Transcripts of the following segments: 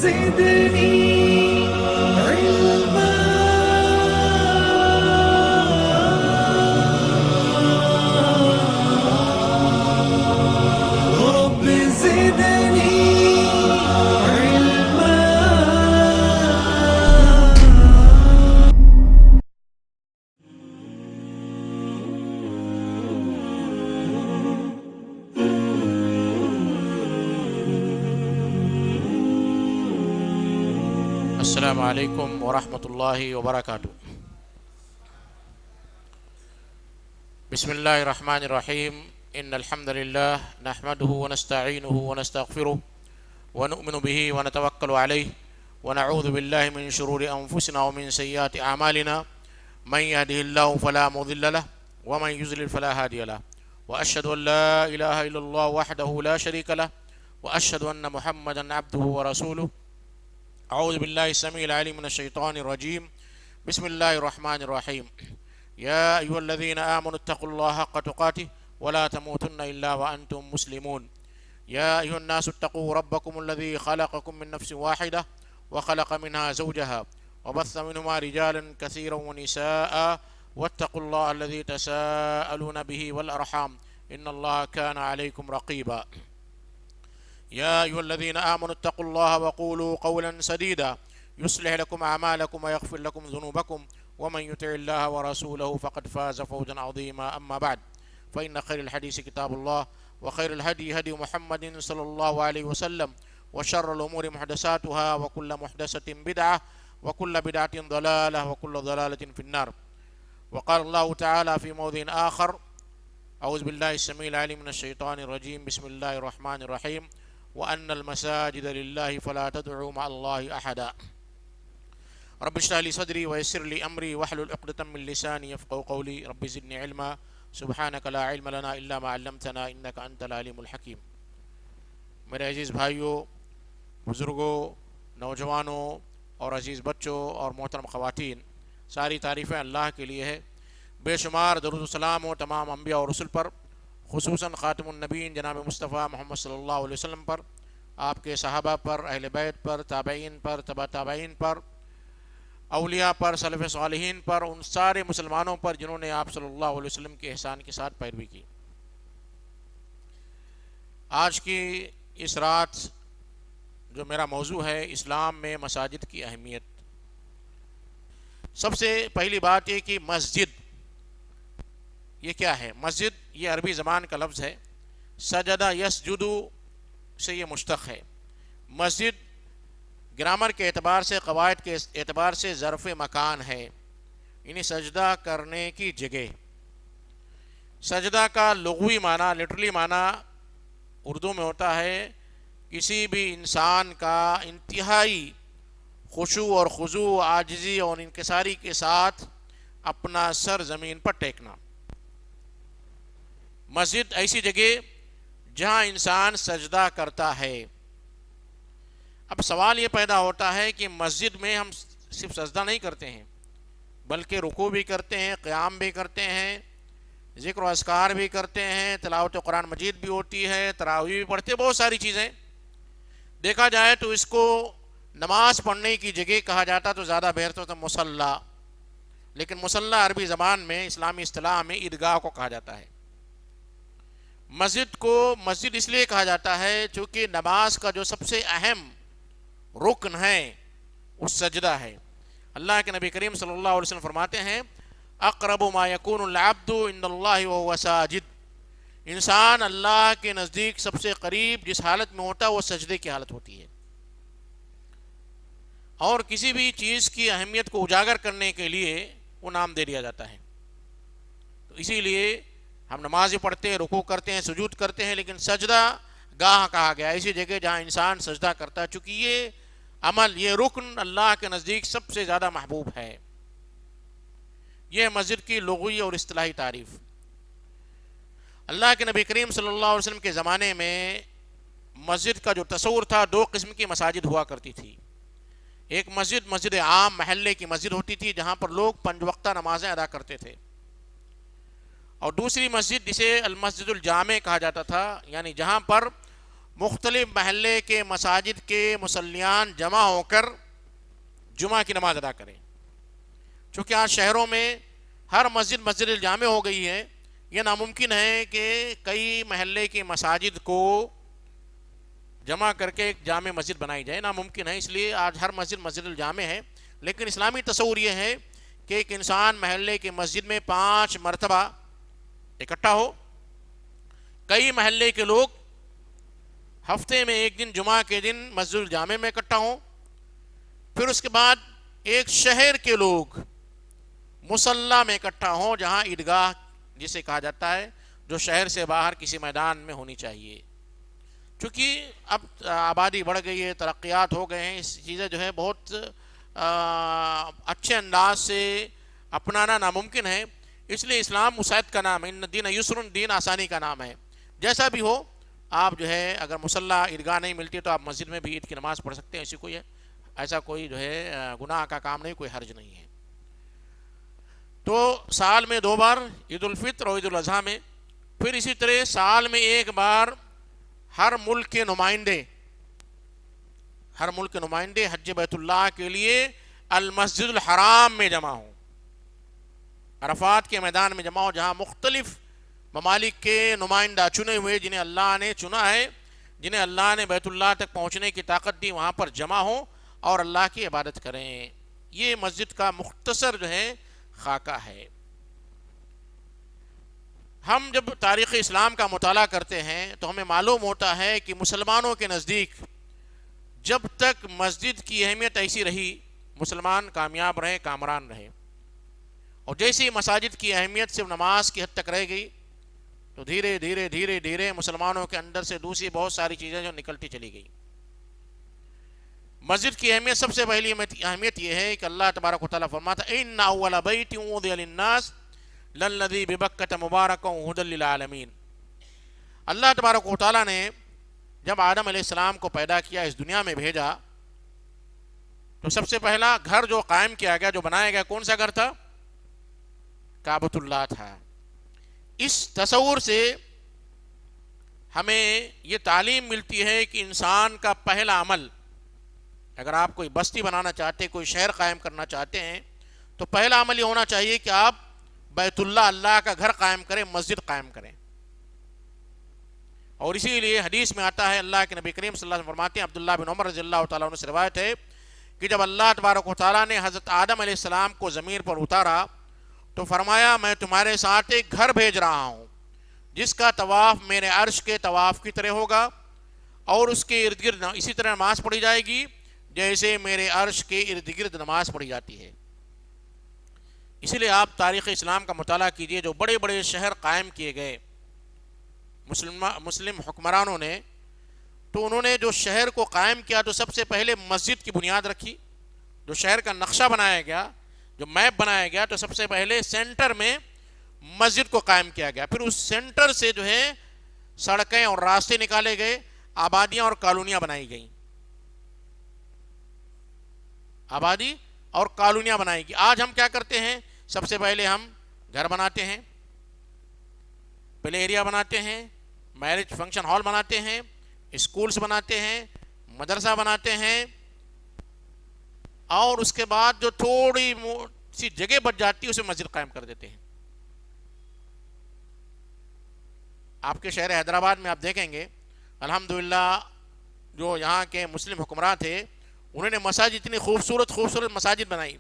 زدني علما رب زدني علما. السلام علیکم ورحمۃ اللہ وبرکاتہ. بسم اللہ الرحمن الرحیم. ان الحمد للہ نحمده ونستعینه ونستغفره ونؤمن به ونتوکل علیہ ونعوذ باللہ من شرور انفسنا ومن سیئات اعمالنا من يهده الله فلا مضل له ومن يضلل فلا هادي له واشهد ان لا اله الا الله وحده لا شريك له واشهد ان محمدا عبده ورسوله. اعوذ باللہ السمیع العلیم من الشیطان الرجیم. بسم اللہ الرحمن الرحیم. یا ایھا الذین آمنوا اتقوا اللہ حق تقاته ولا تموتن الا وانتم مسلمون. یا ایھا الناس اتقوا ربکم الذی خلقکم من نفس واحدہ وخلق منها زوجها وبث منهما رجالا كثيرا ونساء واتقوا الله الذي تساءلون به والارحام ان الله كان عليكم رقيبا. يا أيها الذين آمنوا اتقوا الله وقولوا قولا سديدا يصلح لكم أعمالكم ويغفر لكم ذنوبكم ومن يطع الله ورسوله فقد فاز فوزا عظيما. أما بعد فإن خير الحديث كتاب الله وخير الهدي هدي محمد صلى الله عليه وسلم وشر الأمور محدثاتها وكل محدثة بدعة وكل بدعة ضلالة وكل ضلالة في النار. وقال الله تعالى في موضع آخر أعوذ بالله السميع العليم من الشيطان الرجيم. بسم الله الرحمن الرحيم. وأن المساجد لله فلا تدعوا مع الله أحدا. رب اشرح لي صدري ويسر لي أمري واحلل عقدة من لساني يفقهوا قولي. رب زدني علما سبحانك لا علم لنا إلا ما علمتنا إنك أنت العليم الحكيم. میرے عزیز بھائیوں، بزرگوں، نوجوانوں اور عزیز بچوں اور محترم خواتین، ساری تعریفیں اللہ کے لیے ہے. بے شمار درود و سلام ہو تمام انبیاء اور رسل پر، خصوصاً خاتم النبیین جناب مصطفیٰ محمد صلی اللہ علیہ وسلم پر، آپ کے صحابہ پر، اہل بیت پر، تابعین پر، تبع تابعین پر، اولیاء پر، سلف صالحین پر، ان سارے مسلمانوں پر جنہوں نے آپ صلی اللہ علیہ وسلم کے احسان کے ساتھ پیروی کی. آج کی اس رات جو میرا موضوع ہے اسلام میں مساجد کی اہمیت. سب سے پہلی بات یہ کہ مسجد یہ کیا ہے؟ مسجد یہ عربی زبان کا لفظ ہے. سجدہ یسجدو سے یہ مشتق ہے. مسجد گرامر کے اعتبار سے، قواعد کے اعتبار سے ظرف مکان ہے، یعنی سجدہ کرنے کی جگہ. سجدہ کا لغوی معنی، لٹرلی معنی اردو میں ہوتا ہے کسی بھی انسان کا انتہائی خشوع اور خضوع، عاجزی اور انکساری کے ساتھ اپنا سر زمین پر ٹیکنا. مسجد ایسی جگہ جہاں انسان سجدہ کرتا ہے. اب سوال یہ پیدا ہوتا ہے کہ مسجد میں ہم صرف سجدہ نہیں کرتے ہیں بلکہ رکوع بھی کرتے ہیں، قیام بھی کرتے ہیں، ذکر و اذکار بھی کرتے ہیں، تلاوت قرآن مجید بھی ہوتی ہے، تراویح بھی پڑھتے ہیں، بہت ساری چیزیں. دیکھا جائے تو اس کو نماز پڑھنے کی جگہ کہا جاتا تو زیادہ بہتر ہوتا مصلی، لیکن مصلی عربی زبان میں، اسلامی اصطلاح میں عیدگاہ کو کہا جاتا ہے. مسجد کو مسجد اس لیے کہا جاتا ہے چونکہ نماز کا جو سب سے اہم رکن ہے وہ سجدہ ہے. اللہ کے نبی کریم صلی اللہ علیہ وسلم فرماتے ہیں اقرب ما یکون العبد عند اللہ وهو ساجد. انسان اللہ کے نزدیک سب سے قریب جس حالت میں ہوتا ہے وہ سجدے کی حالت ہوتی ہے. اور کسی بھی چیز کی اہمیت کو اجاگر کرنے کے لیے وہ نام دے دیا جاتا ہے. تو اسی لیے ہم نمازیں پڑھتے ہیں، رکوع کرتے ہیں، سجود کرتے ہیں، لیکن سجدہ گاہ کہا گیا ایسی جگہ جہاں انسان سجدہ کرتا ہے، چونکہ یہ عمل، یہ رکن اللہ کے نزدیک سب سے زیادہ محبوب ہے. یہ مسجد کی لغوی اور اصطلاحی تعریف. اللہ کے نبی کریم صلی اللہ علیہ وسلم کے زمانے میں مسجد کا جو تصور تھا، دو قسم کی مساجد ہوا کرتی تھی. ایک مسجد، مسجد عام، محلے کی مسجد ہوتی تھی جہاں پر لوگ 5 وقتہ نمازیں ادا کرتے تھے. اور دوسری مسجد جسے المسجد الجامع کہا جاتا تھا، یعنی جہاں پر مختلف محلے کے مساجد کے مصلیان جمع ہو کر جمعہ کی نماز ادا کریں. چونکہ آج شہروں میں ہر مسجد الجامع ہو گئی ہے، یہ ناممکن ہے کہ کئی محلے کی مساجد کو جمع کر کے ایک جامع مسجد بنائی جائے، ناممکن ہے. اس لیے آج ہر مسجد الجامع ہے. لیکن اسلامی تصور یہ ہے کہ ایک انسان محلے کی مسجد میں 5 مرتبہ اکٹھا ہو. کئی محلے کے لوگ ہفتے میں ایک دن جمعہ کے دن مسجد الجامع میں اکٹھا ہوں. پھر اس کے بعد ایک شہر کے لوگ مصلی میں اکٹھا ہوں، جہاں عیدگاہ جسے کہا جاتا ہے، جو شہر سے باہر کسی میدان میں ہونی چاہیے. چونکہ اب آبادی بڑھ گئی ہے، ترقیات ہو گئے ہیں، اس چیزیں جو ہے بہت اچھے انداز سے اپنانا ناممکن ہے. اس لیے اسلام مساعد کا نام ہے، ان دین یسر، دین آسانی کا نام ہے. جیسا بھی ہو آپ جو ہے اگر مصلی عیدگاہ نہیں ملتی تو آپ مسجد میں بھی عید کی نماز پڑھ سکتے ہیں. ایسا کوئی جو ہے گناہ کا کام نہیں، کوئی حرج نہیں ہے. تو سال میں 2 بار عید الفطر اور عید الاضحیٰ میں، پھر اسی طرح سال میں 1 بار ہر ملک کے نمائندے حج بیت اللہ کے لیے المسجد الحرام میں جمع ہوں، عرفات کے میدان میں جمع ہوں، جہاں مختلف ممالک کے نمائندہ چنے ہوئے جنہیں اللہ نے چنا ہے، جنہیں اللہ نے بیت اللہ تک پہنچنے کی طاقت دی، وہاں پر جمع ہوں اور اللہ کی عبادت کریں. یہ مسجد کا مختصر جو ہے خاکہ ہے. ہم جب تاریخ اسلام کا مطالعہ کرتے ہیں تو ہمیں معلوم ہوتا ہے کہ مسلمانوں کے نزدیک جب تک مسجد کی اہمیت ایسی رہی، مسلمان کامیاب رہے، کامران رہے. اور جیسی مساجد کی اہمیت صرف نماز کی حد تک رہ گئی تو دھیرے دھیرے مسلمانوں کے اندر سے دوسری بہت ساری چیزیں جو نکلتی چلی گئی. مسجد کی اہمیت، سب سے پہلی اہمیت یہ ہے کہ اللہ تبارک و تعالیٰ فرماتا ہے ان اول بیت وضع للناس للذی ببکۃ مبارکا ھدی للعالمین. اللہ تبارک و تعالیٰ نے جب آدم علیہ السلام کو پیدا کیا، اس دنیا میں بھیجا، تو سب سے پہلا گھر جو قائم کیا گیا، جو بنایا گیا، کون سا گھر تھا؟ کعبۃ اللہ تھا. اس تصور سے ہمیں یہ تعلیم ملتی ہے کہ انسان کا پہلا عمل، اگر آپ کوئی بستی بنانا چاہتے ہیں، کوئی شہر قائم کرنا چاہتے ہیں، تو پہلا عمل یہ ہونا چاہیے کہ آپ بیت اللہ، اللہ کا گھر قائم کریں، مسجد قائم کریں. اور اسی لیے حدیث میں آتا ہے، اللہ کے نبی کریم صلی اللہ علیہ وسلم فرماتے ہیں، عبداللہ بن عمر رضی اللہ تعالیٰ عنہ سے روایت ہے کہ جب اللہ تبارک و تعالیٰ نے حضرت آدم علیہ السلام کو زمین پر اتارا تو فرمایا میں تمہارے ساتھ ایک گھر بھیج رہا ہوں جس کا طواف میرے عرش کے طواف کی طرح ہوگا، اور اس کے ارد گرد اسی طرح نماز پڑھی جائے گی جیسے میرے عرش کے ارد گرد نماز پڑھی جاتی ہے. اسی لیے آپ تاریخ اسلام کا مطالعہ کیجئے، جو بڑے بڑے شہر قائم کیے گئے مسلم حکمرانوں نے، تو انہوں نے جو شہر کو قائم کیا تو سب سے پہلے مسجد کی بنیاد رکھی. جو شہر کا نقشہ بنایا گیا، جو میپ بنایا گیا، تو سب سے پہلے سینٹر میں مسجد کو قائم کیا گیا. پھر اس سینٹر سے جو ہے سڑکیں اور راستے نکالے گئے، آبادیاں اور کالونیاں بنائی گئیں. آبادی اور کالونیاں بنائی گئی. آج ہم کیا کرتے ہیں؟ سب سے پہلے ہم گھر بناتے ہیں، پلے ایریا بناتے ہیں، میرج فنکشن ہال بناتے ہیں، اسکولز بناتے ہیں، مدرسہ بناتے ہیں، اور اس کے بعد جو تھوڑی سی جگہ بچ جاتی ہے اسے مسجد قائم کر دیتے ہیں. آپ کے شہر حیدرآباد میں آپ دیکھیں گے، الحمدللہ جو یہاں کے مسلم حکمراں تھے، انہوں نے مساجد، اتنی خوبصورت مساجد بنائی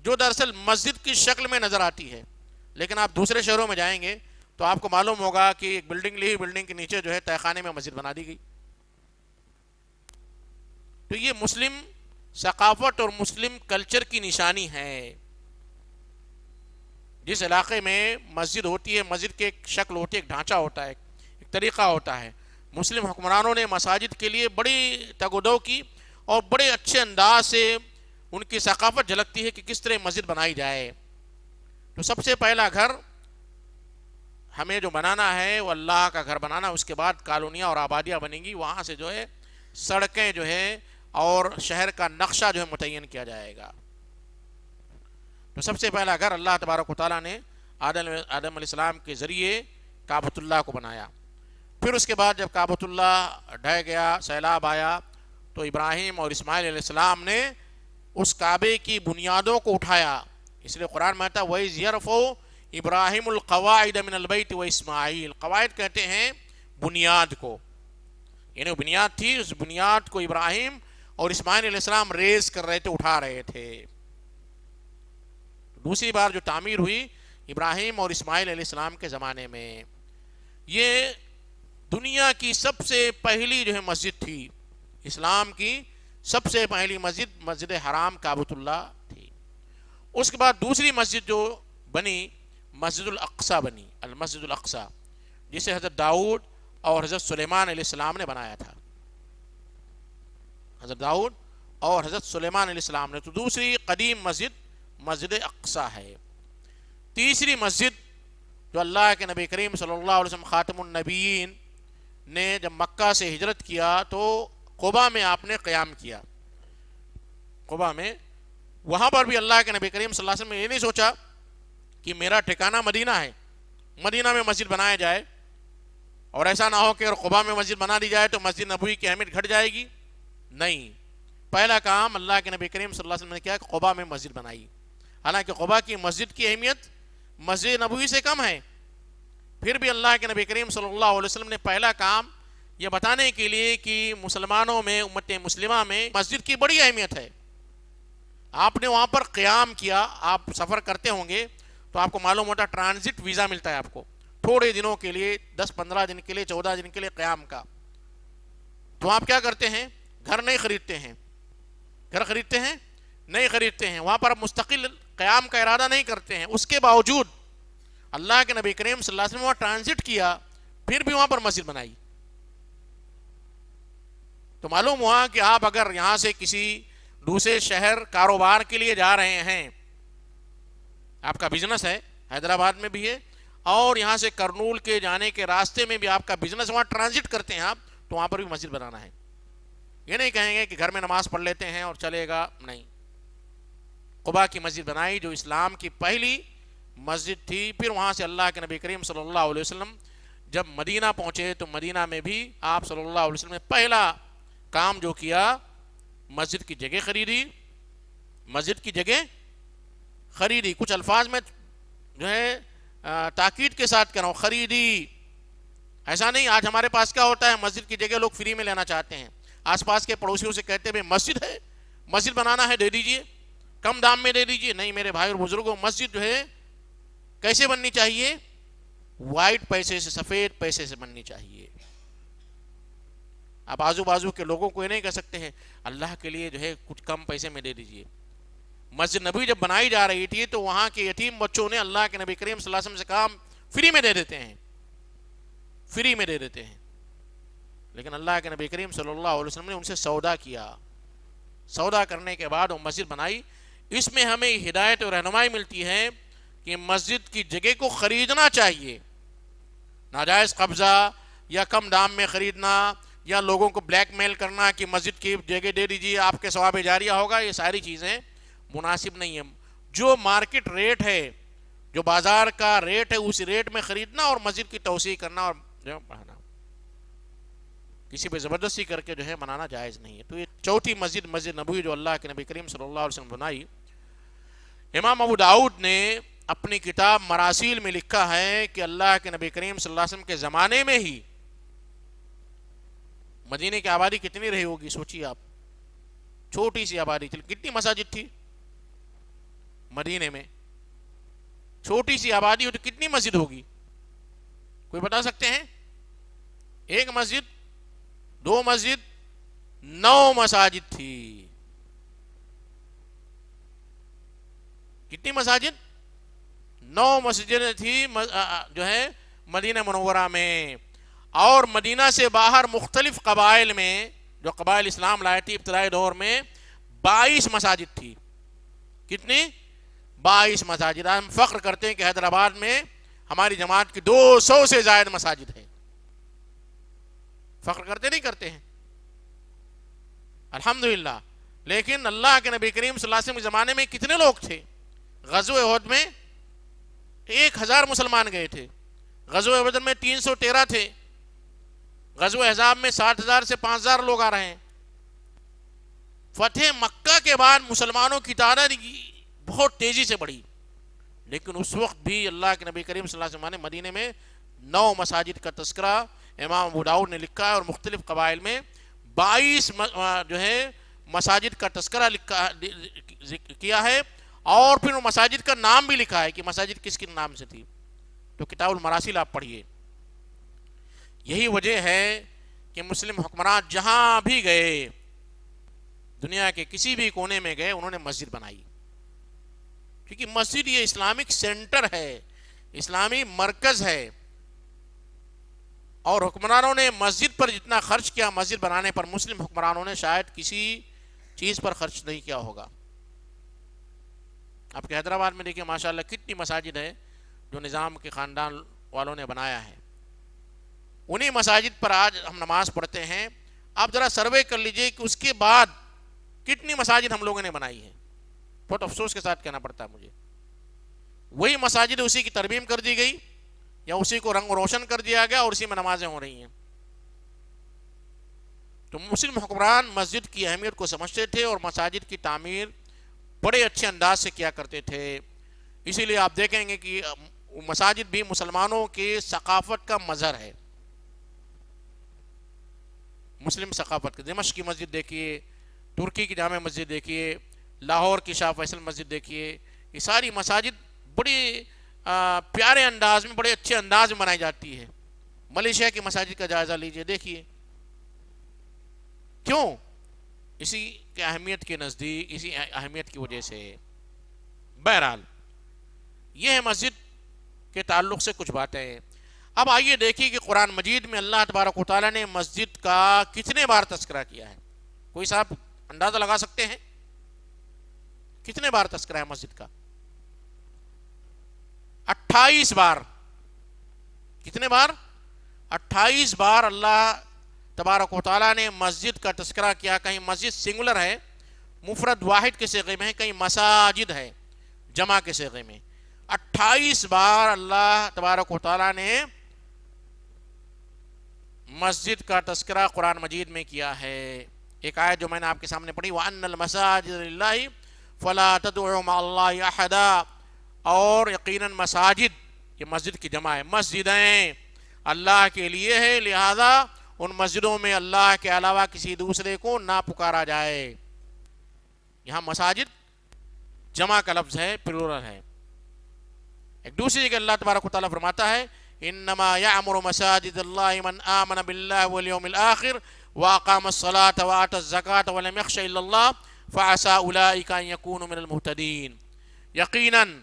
جو دراصل مسجد کی شکل میں نظر آتی ہے. لیکن آپ دوسرے شہروں میں جائیں گے تو آپ کو معلوم ہوگا کہ ایک بلڈنگ لی، بلڈنگ کے نیچے جو ہے تہہ خانے میں مسجد بنا دی گئی. تو یہ مسلم ثقافت اور مسلم کلچر کی نشانی ہے. جس علاقے میں مسجد ہوتی ہے، مسجد کی ایک شکل ہوتی ہے، ایک ڈھانچہ ہوتا ہے، ایک طریقہ ہوتا ہے. مسلم حکمرانوں نے مساجد کے لیے بڑی تگ و دو کی اور بڑے اچھے انداز سے ان کی ثقافت جھلکتی ہے کہ کس طرح مسجد بنائی جائے. تو سب سے پہلا گھر ہمیں جو بنانا ہے وہ اللہ کا گھر بنانا. اس کے بعد کالونیاں اور آبادیاں بنیں گی، وہاں سے جو ہے سڑکیں جو ہے اور شہر کا نقشہ جو ہے متعین کیا جائے گا. تو سب سے پہلا گھر اللہ تبارک و تعالیٰ نے آدم علیہ السلام کے ذریعے کعبۃ اللہ کو بنایا. پھر اس کے بعد جب کعبۃ اللہ ڈھہ گیا، سیلاب آیا، تو ابراہیم اور اسماعیل علیہ السلام نے اس کعبے کی بنیادوں کو اٹھایا. اس لیے قرآن میں آتا ہے وَإِذْ يَرْفَعُ ابراہیم القواعد من البیت واسماعیل. قواعد کہتے ہیں بنیاد کو، یعنی وہ بنیاد تھی، اس بنیاد کو ابراہیم اور اسماعیل علیہ السلام ریز کر رہے تھے، اٹھا رہے تھے. دوسری بار جو تعمیر ہوئی ابراہیم اور اسماعیل علیہ السلام کے زمانے میں. یہ دنیا کی سب سے پہلی جو ہے مسجد تھی، اسلام کی سب سے پہلی مسجد مسجد حرام کعبۃ اللہ تھی. اس کے بعد دوسری مسجد جو بنی مسجد الاقصی بنی، المسجد الاقصی، جسے حضرت داؤد اور حضرت سلیمان علیہ السلام نے بنایا تھا. حضرت داؤد اور حضرت سلیمان علیہ السلام نے. تو دوسری قدیم مسجد مسجد اقصی ہے. تیسری مسجد جو اللہ کے نبی کریم صلی اللہ علیہ وسلم خاتم النبیین نے جب مکہ سے ہجرت کیا تو قباء میں آپ نے قیام کیا. قباء میں وہاں پر بھی اللہ کے نبی کریم صلی اللہ علیہ وسلم نے یہ نہیں سوچا کہ میرا ٹھکانہ مدینہ ہے، مدینہ میں مسجد بنایا جائے، اور ایسا نہ ہو کہ اگر قباء میں مسجد بنا دی جائے تو مسجد نبوی کی اہمیت گھٹ جائے گی. نہیں، پہلا کام اللہ کے نبی کریم صلی اللہ علیہ وسلم نے کیا کہ قباء میں مسجد بنائی. حالانکہ قباء کی مسجد کی اہمیت مسجد نبوی سے کم ہے، پھر بھی اللہ کے نبی کریم صلی اللہ علیہ وسلم نے پہلا کام یہ بتانے کے لیے کہ مسلمانوں میں، امت مسلمہ میں مسجد کی بڑی اہمیت ہے، آپ نے وہاں پر قیام کیا. آپ سفر کرتے ہوں گے تو آپ کو معلوم ہوتا ہے ٹرانزٹ ویزا ملتا ہے آپ کو تھوڑے دنوں کے لیے، 10-15 دن کے لیے، 14 دن کے لیے قیام کا. تو آپ کیا کرتے ہیں؟ گھر نہیں خریدتے ہیں. گھر خریدتے ہیں؟ نہیں خریدتے ہیں. وہاں پر آپ مستقل قیام کا ارادہ نہیں کرتے ہیں. اس کے باوجود اللہ کے نبی کریم صلی اللہ علیہ وسلم وہاں ٹرانزٹ کیا، پھر بھی وہاں پر مسجد بنائی. تو معلوم ہوا کہ آپ اگر یہاں سے کسی دوسرے شہر کاروبار کے لیے جا رہے ہیں، آپ کا بزنس ہے، حیدرآباد میں بھی ہے، اور یہاں سے کرنول کے جانے کے راستے میں بھی آپ کا بزنس، وہاں ٹرانزٹ کرتے ہیں آپ، تو وہاں پر بھی مسجد بنانا ہے. یہ نہیں کہیں گے کہ گھر میں نماز پڑھ لیتے ہیں اور چلے گا، نہیں. قباء کی مسجد بنائی جو اسلام کی پہلی مسجد تھی. پھر وہاں سے اللہ کے نبی کریم صلی اللہ علیہ وسلم جب مدینہ پہنچے تو مدینہ میں بھی آپ صلی اللہ علیہ وسلم نے پہلا کام جو کیا، مسجد کی جگہ خریدی. مسجد کی جگہ خریدی، کچھ الفاظ میں جو ہے تاکید کے ساتھ کہہ رہا ہوں، خریدی. ایسا نہیں آج ہمارے پاس کیا ہوتا ہے، مسجد کی جگہ لوگ فری میں لینا چاہتے ہیں. آس پاس کے پڑوسیوں سے کہتے ہیں مسجد ہے، مسجد بنانا ہے، دے دیجئے، کم دام میں دے دیجئے. نہیں میرے بھائی اور بزرگوں، مسجد جو ہے کیسے بننی چاہیے؟ وائٹ پیسے سے، سفید پیسے سے بننی چاہیے. آپ آزو بازو کے لوگوں کو یہ نہیں کہہ سکتے ہیں اللہ کے لیے جو ہے کچھ کم پیسے میں دے دیجئے. مسجد نبوی جب بنائی جا رہی تھی تو وہاں کے یتیم بچوں نے اللہ کے نبی کریم صلی اللہ علیہ وسلم سے کہا فری میں دے دیتے ہیں، فری میں دے دیتے ہیں. لیکن اللہ کے نبی کریم صلی اللہ علیہ وسلم نے ان سے سودا کیا. سودا کرنے کے بعد وہ مسجد بنائی. اس میں ہمیں ہدایت اور رہنمائی ملتی ہے کہ مسجد کی جگہ کو خریدنا چاہیے. ناجائز قبضہ یا کم دام میں خریدنا یا لوگوں کو بلیک میل کرنا کہ مسجد کی جگہ دے دیجیے آپ کے ثواب جاریہ ہوگا، یہ ساری چیزیں مناسب نہیں ہے. جو مارکیٹ ریٹ ہے، جو بازار کا ریٹ ہے، اس ریٹ میں خریدنا اور مسجد کی توسیع کرنا اور جو بڑھانا، کسی پہ زبردستی کر کے جو ہے بنانا جائز نہیں ہے. تو یہ چوتھی مسجد، مسجد نبوی جو اللہ کے نبی کریم صلی اللہ علیہ وسلم بنائی. امام ابو داؤد نے اپنی کتاب مراسیل میں لکھا ہے کہ اللہ کے نبی کریم صلی اللہ علیہ وسلم کے زمانے میں ہی مدینے کی آبادی کتنی رہی ہوگی، سوچیے آپ. چھوٹی سی آبادی تھی، کتنی مساجد تھی مدینے میں؟ چھوٹی سی آبادی ہو تو کتنی مسجد ہوگی؟ کوئی بتا سکتے ہیں؟ ایک مسجد، 2 مسجد، 9 مساجد تھی. کتنی مساجد؟ 9 مسجدیں تھی جو ہے مدینہ منورہ میں. اور مدینہ سے باہر مختلف قبائل میں، جو قبائل اسلام لائے تھی ابتدائی دور میں، 22 مساجد تھی. کتنی؟ 22 مساجد. ہم فخر کرتے ہیں کہ حیدرآباد میں ہماری جماعت کی 200 سے زائد مساجد ہے. فخر کرتے نہیں کرتے ہیں؟ الحمدللہ. لیکن اللہ کے نبی کریم صلی اللہ علیہ وسلم کے زمانے میں کتنے لوگ تھے؟ غزوہ احد میں 1000 مسلمان گئے تھے. غزوہ بدر میں 313 تھے. غزوہ احزاب میں 60,000 سے 5,000 لوگ آ رہے ہیں. فتح مکہ کے بعد مسلمانوں کی تعداد بہت تیزی سے بڑھی، لیکن اس وقت بھی اللہ کے نبی کریم صلی اللہ علیہ وسلم نے مدینے میں 9 مساجد کا تذکرہ امام ابو داؤد نے لکھا ہے، اور مختلف قبائل میں 22 جو ہے مساجد کا تذکرہ کیا ہے، اور پھر وہ مساجد کا نام بھی لکھا ہے کہ مساجد کس کن نام سے تھی. تو کتاب المراسل آپ پڑھیے. یہی وجہ ہے کہ مسلم حکمران جہاں بھی گئے، دنیا کے کسی بھی کونے میں گئے، انہوں نے مسجد بنائی، کیونکہ مسجد یہ اسلامک سینٹر ہے، اسلامی مرکز ہے. اور حکمرانوں نے مسجد پر جتنا خرچ کیا مسجد بنانے پر، مسلم حکمرانوں نے شاید کسی چیز پر خرچ نہیں کیا ہوگا. آپ کے حیدرآباد میں دیکھیں ماشاءاللہ کتنی مساجد ہے جو نظام کے خاندان والوں نے بنایا ہے. انہی مساجد پر آج ہم نماز پڑھتے ہیں. آپ ذرا سروے کر لیجئے کہ اس کے بعد کتنی مساجد ہم لوگوں نے بنائی ہیں. بہت افسوس کے ساتھ کہنا پڑتا ہے مجھے. وہی مساجد اسی کی ترمیم کر دی گئی، یا اسی کو رنگ روشن کر دیا گیا، اور اسی میں نمازیں ہو رہی ہیں. تو مسلم حکمران مسجد کی اہمیت کو سمجھتے تھے، اور مساجد کی تعمیر بڑے اچھے انداز سے کیا کرتے تھے. اسی لیے آپ دیکھیں گے کہ مساجد بھی مسلمانوں کے ثقافت کا مظہر ہے، مسلم ثقافت کے. دمشق کی مسجد دیکھیے، ترکی کی جامع مسجد دیکھیے، لاہور کی شاہ فیصل مسجد دیکھیے. یہ ساری مساجد بڑی پیارے انداز میں، بڑے اچھے انداز میں بنائی جاتی ہے. ملیشیا کی مساجد کا جائزہ لیجئے، دیکھیے کیوں؟ اسی کی اہمیت کے نزدیک، اسی اہمیت کی وجہ سے. بہرحال یہ ہے مسجد کے تعلق سے کچھ باتیں. اب آئیے دیکھیے کہ قرآن مجید میں اللہ تبارک و تعالیٰ نے مسجد کا کتنے بار تذکرہ کیا ہے. کوئی صاحب اندازہ لگا سکتے ہیں کتنے بار تذکرہ ہے مسجد کا؟ 28 بار. کتنے بار؟ 28 بار اللہ تبارک و تعالیٰ نے مسجد کا تذکرہ کیا. کہیں مسجد سنگولر ہے، مفرد واحد کے صیغے میں ہے، کہیں مساجد ہے جمع کے صیغے میں. 28 بار اللہ تبارک و تعالیٰ نے مسجد کا تذکرہ قرآن مجید میں کیا ہے. ایک آیت جو میں نے آپ کے سامنے پڑھی، وَأَنَّ الْمَسَاجِدَ لِلَّهِ فَلَا تَدْعُوا مَعَ اللَّهِ أَحَدًا، اور یقیناً مساجد، یہ مسجد کی جمع ہے، مسجدیں اللہ کے لیے ہے، لہذا ان مسجدوں میں اللہ کے علاوہ کسی دوسرے کو نہ پکارا جائے. یہاں مساجد جمع کا لفظ ہے، پلورل ہے. ایک دوسری جگہ اللہ تبارک و تعالیٰ فرماتا ہے انما یعمر مساجد اللہ من آمن باللہ والیوم الآخر واقام الصلاة وآتى الزکاة ولم یخش الا اللہ فعسى اولئک ان یکونوا من المہتدین. یقیناً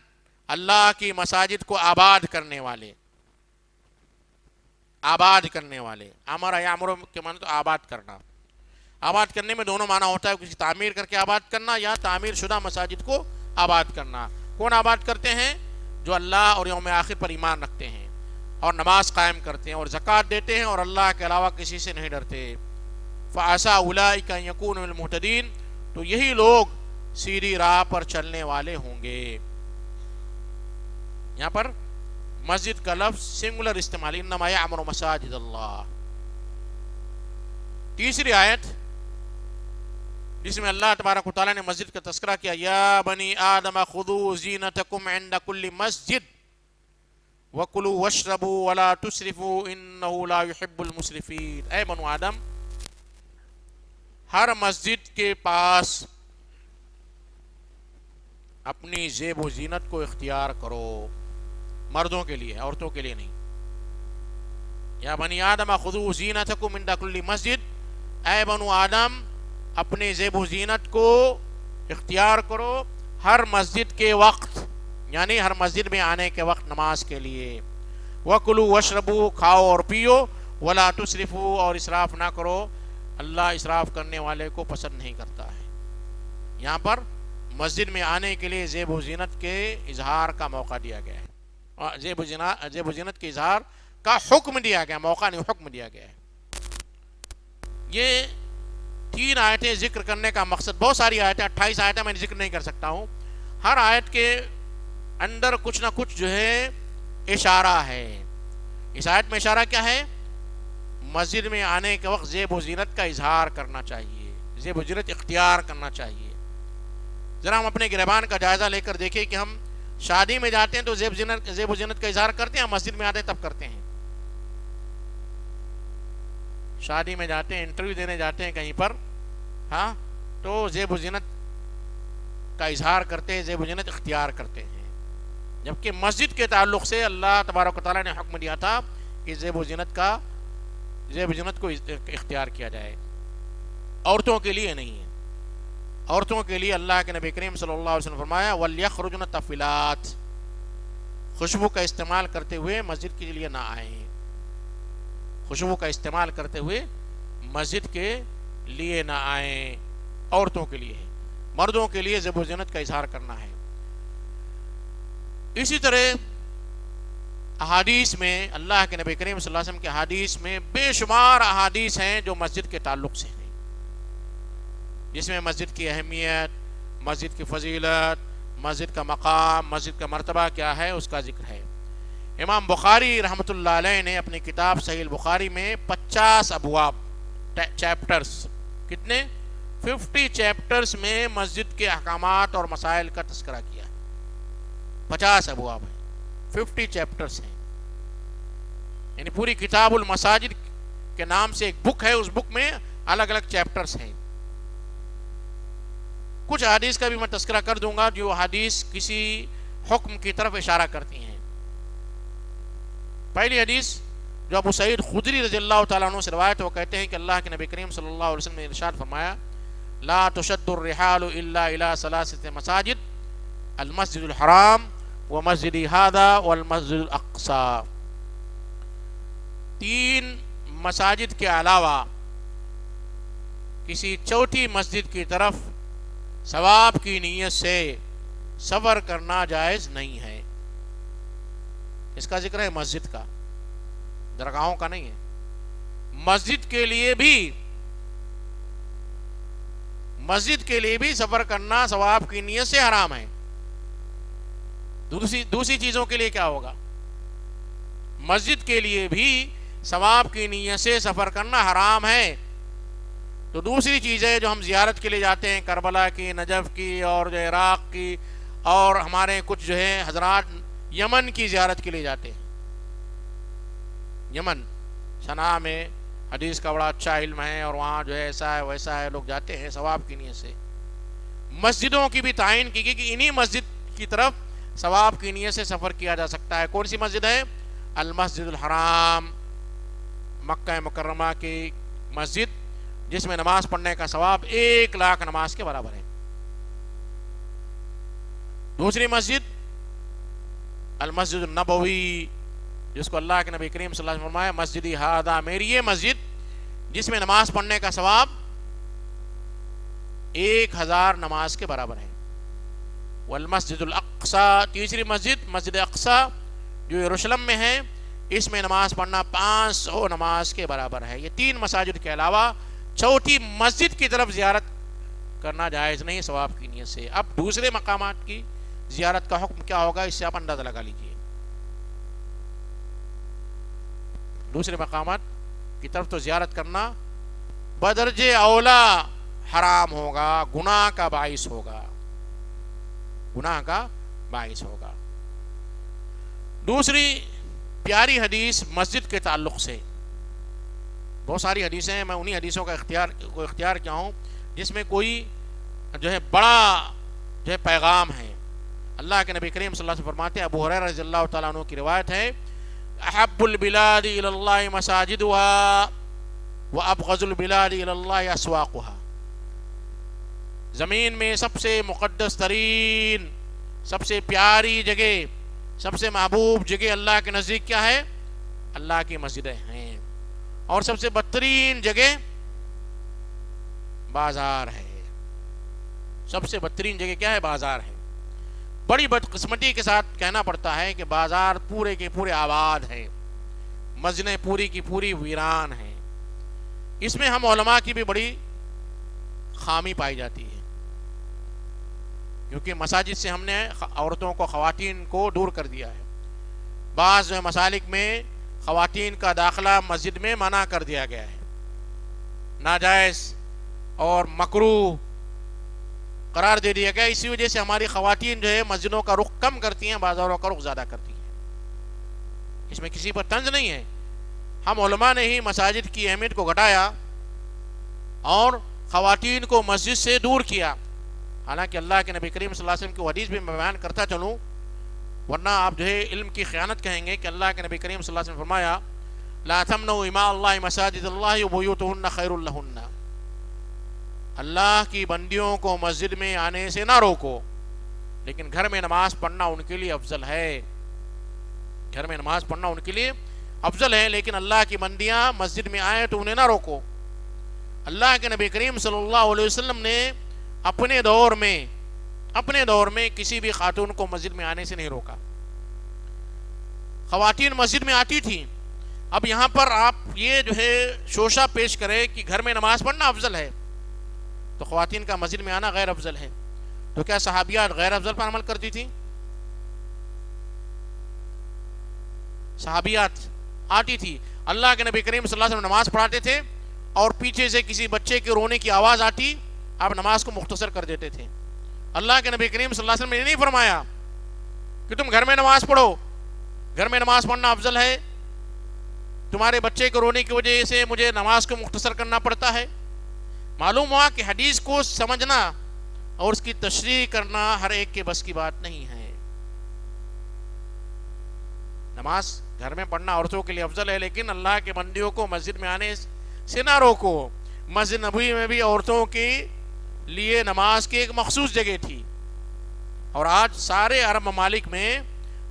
اللہ کی مساجد کو آباد کرنے والے، آباد کرنے والے، امر یعمر کے معنی تو آباد کرنا. آباد کرنے میں دونوں معنی ہوتا ہے، کسی تعمیر کر کے آباد کرنا یا تعمیر شدہ مساجد کو آباد کرنا. کون آباد کرتے ہیں؟ جو اللہ اور یوم آخر پر ایمان رکھتے ہیں اور نماز قائم کرتے ہیں اور زکوٰۃ دیتے ہیں اور اللہ کے علاوہ کسی سے نہیں ڈرتے. فعسى اولئک ان یکونوا من المہتدین، تو یہی لوگ سیدھی راہ پر چلنے والے ہوں گے. یہاں پر مسجد کا لفظ سنگولر استعمال، انما یعمر مساجد اللہ. تیسری آیت جس میں اللہ تبارک و تعالیٰ نے مسجد کا تذکرہ کیا، یا بنی آدم خذوا زینتکم عند کل مسجد وکلوا واشربوا ولا تسرفوا انہ لا یحب المسرفین. اے بنو آدم، ہر مسجد کے پاس اپنی زیب و زینت کو اختیار کرو، مردوں کے لیے، عورتوں کے لیے نہیں. یا بنی آدم خذوا زینتکم عند کل مسجد، اے بنو آدم اپنے زیب و زینت کو اختیار کرو ہر مسجد کے وقت، یعنی ہر مسجد میں آنے کے وقت نماز کے لیے. وَكُلُوا وَاشْرَبُوا، کھاؤ اور پیو، وَلَا تُسْرِفُوا، اور اسراف نہ کرو، اللہ اسراف کرنے والے کو پسند نہیں کرتا ہے. یہاں پر مسجد میں آنے کے لیے زیب و زینت کے اظہار کا موقع دیا گیا ہے، زیب و زینت کے اظہار کا حکم دیا گیا، موقع نہیں، حکم دیا گیا ہے. یہ 3 آیتیں ذکر کرنے کا مقصد، بہت ساری آیتیں، 28 آیتیں میں ذکر نہیں کر سکتا ہوں. ہر آیت کے اندر کچھ نہ کچھ جو ہے اشارہ ہے. اس آیت میں اشارہ کیا ہے؟ مسجد میں آنے کے وقت زیب و زینت کا اظہار کرنا چاہیے، زیب و زینت اختیار کرنا چاہیے۔ ذرا ہم اپنے گریبان کا جائزہ لے کر دیکھیں کہ ہم شادی میں جاتے ہیں تو زیب و زینت کا اظہار کرتے ہیں، ہم مسجد میں آتے ہیں تب کرتے ہیں۔ شادی میں جاتے ہیں، انٹرویو دینے جاتے ہیں کہیں پر، ہاں، تو زیب و زینت کا اظہار کرتے ہیں، زیب و زینت اختیار کرتے ہیں، جبکہ مسجد کے تعلق سے اللہ تبارک و تعالیٰ نے حکم دیا تھا کہ زیب و زینت کو اختیار کیا جائے، عورتوں کے لیے نہیں ہے۔ عورتوں کے لیے اللہ کے نبی کریم صلی اللہ علیہ وسلم نے فرمایا وَلْيَخْرُجْنَ تَفِّلَاتٍ، خوشبو کا استعمال کرتے ہوئے مسجد کے لیے نہ آئیں، خوشبو کا استعمال کرتے ہوئے مسجد کے لیے نہ آئیں، عورتوں کے لیے ہے، مردوں کے لیے زیب و زینت کا اظہار کرنا ہے۔ اسی طرح احادیث میں اللہ کے نبی کریم صلی اللہ علیہ وسلم کے احادیث میں بے شمار احادیث ہیں جو مسجد کے تعلق سے ہیں، جس میں مسجد کی اہمیت، مسجد کی فضیلت، مسجد کا مقام، مسجد کا مرتبہ کیا ہے اس کا ذکر ہے۔ امام بخاری رحمۃ اللہ علیہ نے اپنی کتاب صحیح البخاری میں 50 ابواب، چیپٹرز، کتنے؟ 50 چیپٹرز میں مسجد کے احکامات اور مسائل کا تذکرہ کیا ہے۔ 50 ابواب ہیں، 50 چیپٹرز ہیں، یعنی پوری کتاب المساجد کے نام سے ایک بک ہے، اس بک میں الگ الگ چیپٹرز ہیں۔ کچھ حدیث کا بھی میں تذکرہ کر دوں گا جو حدیث کسی حکم کی طرف اشارہ کرتی ہیں۔ پہلی حدیث جو ابو سعید خدری رضی اللہ تعالیٰ عنہ سے روایت ہے، وہ کہتے ہیں کہ اللہ کے نبی کریم صلی اللہ علیہ وسلم نے ارشاد فرمایا لا تشد الرحال الا الى 3 مساجد المسجد الحرام ومسجد هذا والمسجد الاقصى، 3 مساجد کے علاوہ کسی چوتھی مسجد کی طرف ثواب کی نیت سے سفر کرنا جائز نہیں ہے۔ اس کا ذکر ہے مسجد کا، درگاہوں کا نہیں ہے۔ مسجد کے لیے بھی سفر کرنا ثواب کی نیت سے حرام ہے۔ دوسری چیزوں کے لیے کیا ہوگا؟ مسجد کے لیے بھی ثواب کی نیت سے سفر کرنا حرام ہے، تو دوسری چیزیں جو ہم زیارت کے لیے جاتے ہیں، کربلا کی، نجف کی، اور جو عراق کی، اور ہمارے کچھ جو ہے حضرات یمن کی زیارت کے لیے جاتے ہیں، یمن صنعاء میں حدیث کا بڑا اچھا علم ہے، اور وہاں جو ہے ایسا ہے ویسا ہے، لوگ جاتے ہیں ثواب کی نیت سے۔ مسجدوں کی بھی تعین کی گئی کہ انہی مسجد کی طرف ثواب کی نیت سے سفر کیا جا سکتا ہے۔ کون سی مسجد ہے؟ المسجد الحرام، مکہ مکرمہ کی مسجد، جس میں نماز پڑھنے کا ثواب 1 لاکھ نماز کے برابر ہے۔ دوسری مسجد المسجد النبوی، جس کو اللہ کے نبی کریم صلی اللہ علیہ وسلم نے فرمایا مسجدی ہذا، میری یہ مسجد جس میں نماز پڑھنے کا ثواب 1000 نماز کے برابر ہے۔ والمسجد الاقصی، تیسری مسجد مسجد اقصی جو یروشلم میں ہے، اس میں نماز پڑھنا 500 نماز کے برابر ہے۔ یہ 3 مساجد کے علاوہ چوتھی مسجد کی طرف زیارت کرنا جائز نہیں ثواب کی نیت سے۔ اب دوسرے مقامات کی زیارت کا حکم کیا ہوگا، اس سے آپ اندازہ لگا لیجئے۔ دوسرے مقامات کی طرف تو زیارت کرنا بدرجہ اولا حرام ہوگا، گناہ کا باعث ہوگا، گناہ کا باعث ہوگا۔ دوسری پیاری حدیث مسجد کے تعلق سے، بہت ساری حدیثیں ہیں، میں انہی حدیثوں کا اختیار کیا ہوں جس میں کوئی جو ہے بڑا جو ہے پیغام ہے۔ اللہ کے نبی کریم صلی اللہ علیہ وسلم فرماتے ہیں، ابو ہریرہ رضی اللہ تعالیٰ عنہ کی روایت ہے، احب البلاد الی اللہ مساجدها وابغض البلاد الی اللہ اسواقها، زمین میں سب سے مقدس ترین، سب سے پیاری جگہ، سب سے محبوب جگہ اللہ کے نزدیک کیا ہے؟ اللہ کی مسجدیں ہیں، اور سب سے بدترین جگہ بازار ہے۔ سب سے بدترین جگہ کیا ہے؟ بازار ہے۔ بڑی بدقسمتی کے ساتھ کہنا پڑتا ہے کہ بازار پورے کے پورے آباد ہیں، مسجدیں پوری کی پوری ویران ہیں۔ اس میں ہم علماء کی بھی بڑی خامی پائی جاتی ہے، کیونکہ مساجد سے ہم نے عورتوں کو، خواتین کو دور کر دیا ہے۔ بعض مسالک میں خواتین کا داخلہ مسجد میں منع کر دیا گیا ہے، ناجائز اور مکروہ قرار دے دیا گیا. اسی وجہ سے ہماری خواتین جو ہے مسجدوں کا رخ کم کرتی ہیں، بازاروں کا رخ زیادہ کرتی ہیں. اس میں کسی پر طنز نہیں ہے. ہم علماء نے ہی مساجد کی اہمیت کو گھٹایا اور خواتین کو مسجد سے دور کیا. حالانکہ اللہ کے نبی کریم صلی اللہ علیہ وسلم کی حدیث بھی میں بیان کرتا چلوں، ورنہ آپ جو ہے علم کی خیانت کہیں گے کہ اللہ کے نبی کریم صلی اللہ علیہ وسلم نے فرمایا لا تمنعوا اماء اللہ مساجد اللہ وبیوتہن خیر لہن، اللہ کی بندیوں کو مسجد میں آنے سے نہ روکو، لیکن گھر میں نماز پڑھنا ان کے لیے افضل ہے. گھر میں نماز پڑھنا ان کے لیے افضل ہے، لیکن اللہ کی بندیاں مسجد میں آئیں تو انہیں نہ روکو. اللہ کے نبی کریم صلی اللہ علیہ وسلم نے اپنے دور میں کسی بھی خاتون کو مسجد میں آنے سے نہیں روکا. خواتین مسجد میں آتی تھیں. اب یہاں پر آپ یہ جو ہے شوشہ پیش کرے کہ گھر میں نماز پڑھنا افضل ہے تو خواتین کا مسجد میں آنا غیر افضل ہے. تو کیا صحابیات غیر افضل پر عمل کرتی تھیں؟ صحابیات آتی تھی، اللہ کے نبی کریم صلی اللہ علیہ وسلم نماز پڑھاتے تھے اور پیچھے سے کسی بچے کے رونے کی آواز آتی، آپ نماز کو مختصر کر دیتے تھے. اللہ کے نبی کریم صلی اللہ علیہ وسلم نے نہیں فرمایا کہ تم گھر میں نماز پڑھو، گھر میں نماز پڑھنا افضل ہے، تمہارے بچے کے رونے کی وجہ سے مجھے نماز کو مختصر کرنا پڑتا ہے. معلوم ہوا کہ حدیث کو سمجھنا اور اس کی تشریح کرنا ہر ایک کے بس کی بات نہیں ہے. نماز گھر میں پڑھنا عورتوں کے لیے افضل ہے، لیکن اللہ کے بندیوں کو مسجد میں آنے سے نہ روکو. مسجد نبوی میں بھی عورتوں کے لیے نماز کی ایک مخصوص جگہ تھی، اور آج سارے عرب ممالک میں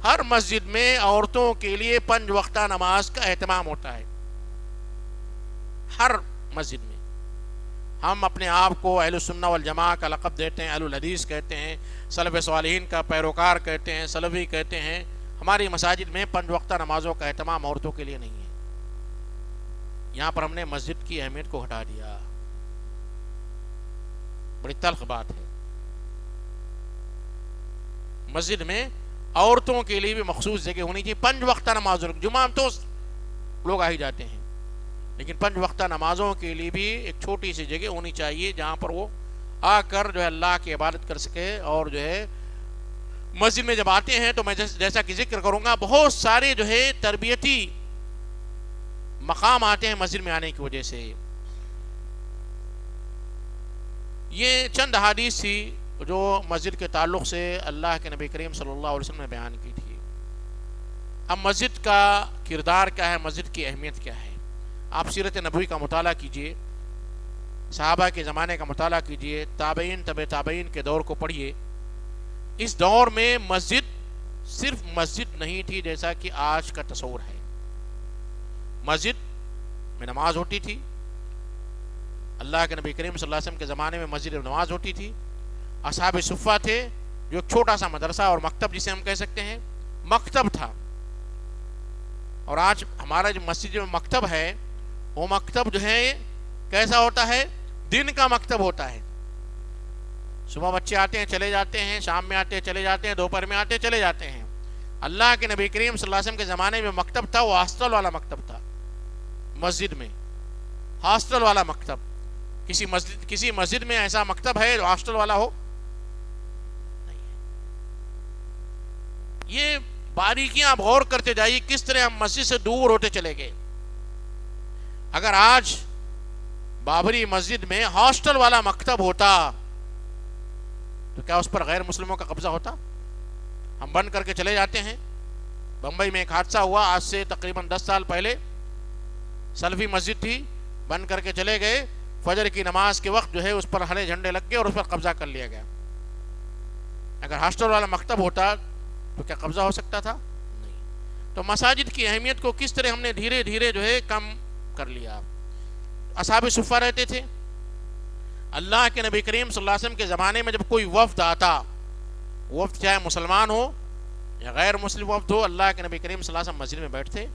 ہر مسجد میں عورتوں کے لیے 5 وقتہ نماز کا اہتمام ہوتا ہے. ہر مسجد میں ہم اپنے آپ کو اہل السنہ والجماعہ کا لقب دیتے ہیں، اہل الحدیث کہتے ہیں، سلف صالحین کا پیروکار کہتے ہیں، سلفی کہتے ہیں. ہماری مساجد میں 5 وقتہ نمازوں کا اہتمام عورتوں کے لیے نہیں ہے. یہاں پر ہم نے مسجد کی اہمیت کو ہٹا دیا. بڑی تلخ بات ہے. مسجد میں عورتوں کے لیے بھی مخصوص جگہ ہونی چاہیے. 5 وقتہ نمازوں، جمعہ تو لوگ آ ہی جاتے ہیں، لیکن 5 وقتہ نمازوں کے لیے بھی ایک چھوٹی سی جگہ ہونی چاہیے جہاں پر وہ آ کر جو ہے اللہ کی عبادت کر سکے. اور جو ہے مسجد میں جب آتے ہیں تو میں جیسا کہ ذکر کروں گا، بہت سارے جو ہے تربیتی مقام آتے ہیں مسجد میں آنے کی وجہ سے. یہ چند احادیث تھی جو مسجد کے تعلق سے اللہ کے نبی کریم صلی اللہ علیہ وسلم نے بیان کی تھی. اب مسجد کا کردار کیا ہے، مسجد کی اہمیت کیا ہے؟ آپ سیرت نبوی کا مطالعہ کیجئے، صحابہ کے زمانے کا مطالعہ کیجئے، تابعین تبع تابعین کے دور کو پڑھیے. اس دور میں مسجد صرف مسجد نہیں تھی جیسا کہ آج کا تصور ہے. مسجد میں نماز ہوتی تھی. اللہ کے نبی کریم صلی اللہ علیہ وسلم کے زمانے میں مسجد میں نماز ہوتی تھی. اصحاب صفہ تھے جو ایک چھوٹا سا مدرسہ اور مکتب جسے ہم کہہ سکتے ہیں مکتب تھا. اور آج ہمارا جو مسجد میں مکتب ہے وہ مکتب جو ہے کیسا ہوتا ہے؟ دن کا مکتب ہوتا ہے. صبح بچے آتے ہیں چلے جاتے ہیں، شام میں آتے ہیں چلے جاتے ہیں، دوپہر میں آتے ہیں چلے جاتے ہیں. اللہ کے نبی کریم صلی اللہ علیہ وسلم کے زمانے میں مکتب تھا، وہ ہاسٹل والا مکتب تھا. مسجد میں ہاسٹل والا مکتب، کسی مسجد میں ایسا مکتب ہے جو ہاسٹل والا ہو؟ نہیں ہے. یہ باریکیاں آپ غور کرتے جائیے کس طرح ہم مسجد سے دور ہوتے چلے گئے. اگر آج بابری مسجد میں ہاسٹل والا مکتب ہوتا تو کیا اس پر غیر مسلموں کا قبضہ ہوتا؟ ہم بند کر کے چلے جاتے ہیں. بمبئی میں ایک حادثہ ہوا آج سے تقریباً 10 سال پہلے. سلفی مسجد تھی، بند کر کے چلے گئے. فجر کی نماز کے وقت جو ہے اس پر ہرے جھنڈے لگ گئے اور اس پر قبضہ کر لیا گیا. اگر ہاسٹل والا مکتب ہوتا تو کیا قبضہ ہو سکتا تھا؟ نہیں. تو مساجد کی اہمیت کو کس طرح ہم نے دھیرے دھیرے جو ہے کم کر لیا. اصحاب صفہ رہتے تھے. اللہ کے نبی کریم صلی اللہ علیہ وسلم کے زمانے میں جب کوئی وفد آتا، وفد چاہے مسلمان ہو یا غیر مسلم وفد ہو، اللہ کے نبی کریم صلی اللہ علیہ وسلم مسجد میں بیٹھتے،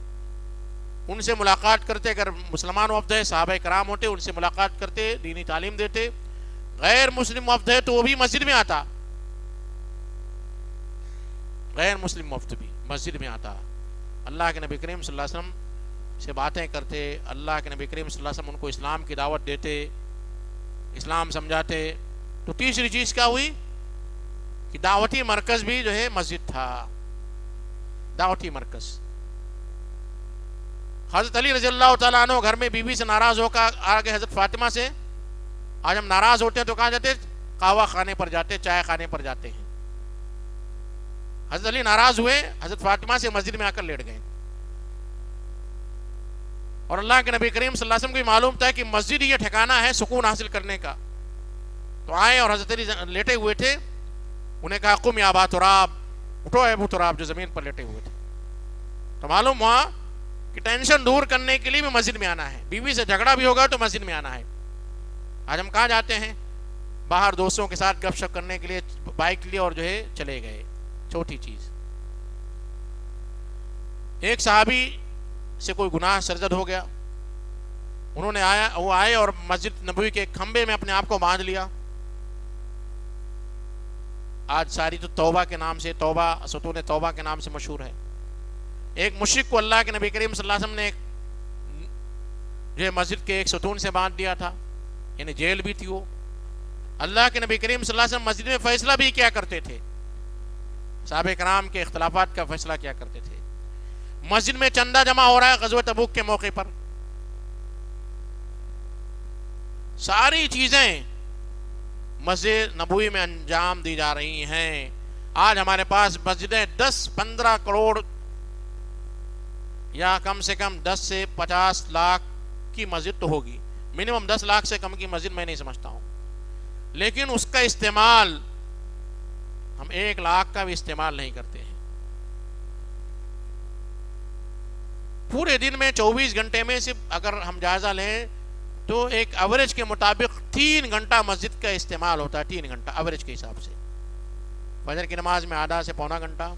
ان سے ملاقات کرتے. اگر مسلمان وفد ہے، صحابہ کرام ہوتے، ان سے ملاقات کرتے، دینی تعلیم دیتے. غیر مسلم وفد ہے تو وہ بھی مسجد میں آتا، غیر مسلم وفد بھی مسجد میں آتا. اللہ کے نبی کریم صلی اللہ علیہ وسلم سے باتیں کرتے، اللہ کے نبی کریم صلی اللہ علیہ وسلم ان کو اسلام کی دعوت دیتے، اسلام سمجھاتے. تو تیسری چیز کیا ہوئی کہ دعوتی مرکز بھی جو ہے مسجد تھا، دعوتی مرکز. حضرت علی رضی اللہ تعالیٰ عنہ گھر میں بیوی سے ناراض ہو کر آگے حضرت فاطمہ سے، آج ہم ناراض ہوتے ہیں تو کہاں جاتے؟ قہوہ خانے پر جاتے، چائے خانے پر جاتے ہیں. حضرت علی ناراض ہوئے، حضرت فاطمہ سے مسجد میں آ کر لیٹ گئے. اور اللہ کے نبی کریم صلی اللہ علیہ وسلم کو بھی معلوم تھا کہ مسجد یہ ٹھکانہ ہے سکون حاصل کرنے کا. تو آئے اور حضرت علی لیٹے ہوئے تھے، انہیں کہا قم یا ابا تراب، اٹھو اے ابو تراب، جو زمین پر لیٹے ہوئے تھے. تو معلوم ہوا کہ ٹینشن دور کرنے کے لیے بھی مسجد میں آنا ہے، بیوی سے جھگڑا بھی ہوگا تو مسجد میں آنا ہے. آج ہم کہاں جاتے ہیں؟ باہر دوستوں کے ساتھ گپ شپ کرنے کے لیے بائک لیے اور جو ہے چلے گئے. چھوٹی چیز. ایک صحابی سے کوئی گناہ سرزد ہو گیا، انہوں نے وہ آئے اور مسجد نبوی کے ایک کھمبے میں اپنے آپ کو باندھ لیا. آج ساری تو توبہ کے نام سے، توبہ ستون توبہ کے نام سے مشہور ہے. ایک مشرک کو اللہ کے نبی کریم صلی اللہ علیہ وسلم نے جو ہے مسجد کے ایک ستون سے باندھ دیا تھا، یعنی جیل بھی تھی. وہ اللہ کے نبی کریم صلی اللہ علیہ وسلم مسجد میں فیصلہ بھی کیا کرتے تھے، صحابہ کرام کے اختلافات کا فیصلہ کیا کرتے تھے. مسجد میں چندہ جمع ہو رہا ہے غزوہ تبوک کے موقع پر، ساری چیزیں مسجد نبوی میں انجام دی جا رہی ہیں. آج ہمارے پاس مسجدیں 10-15 کروڑ یا کم سے کم 10 سے 50 لاکھ کی مسجد تو ہوگی، منیمم 10 لاکھ سے کم کی مسجد میں نہیں سمجھتا ہوں. لیکن اس کا استعمال ہم 1 لاکھ کا بھی استعمال نہیں کرتے ہیں. پورے دن میں 24 گھنٹے میں صرف اگر ہم جائزہ لیں تو ایک ایوریج کے مطابق 3 گھنٹہ مسجد کا استعمال ہوتا ہے. 3 گھنٹہ ایوریج کے حساب سے. فجر کی نماز میں آدھا سے پونا گھنٹہ،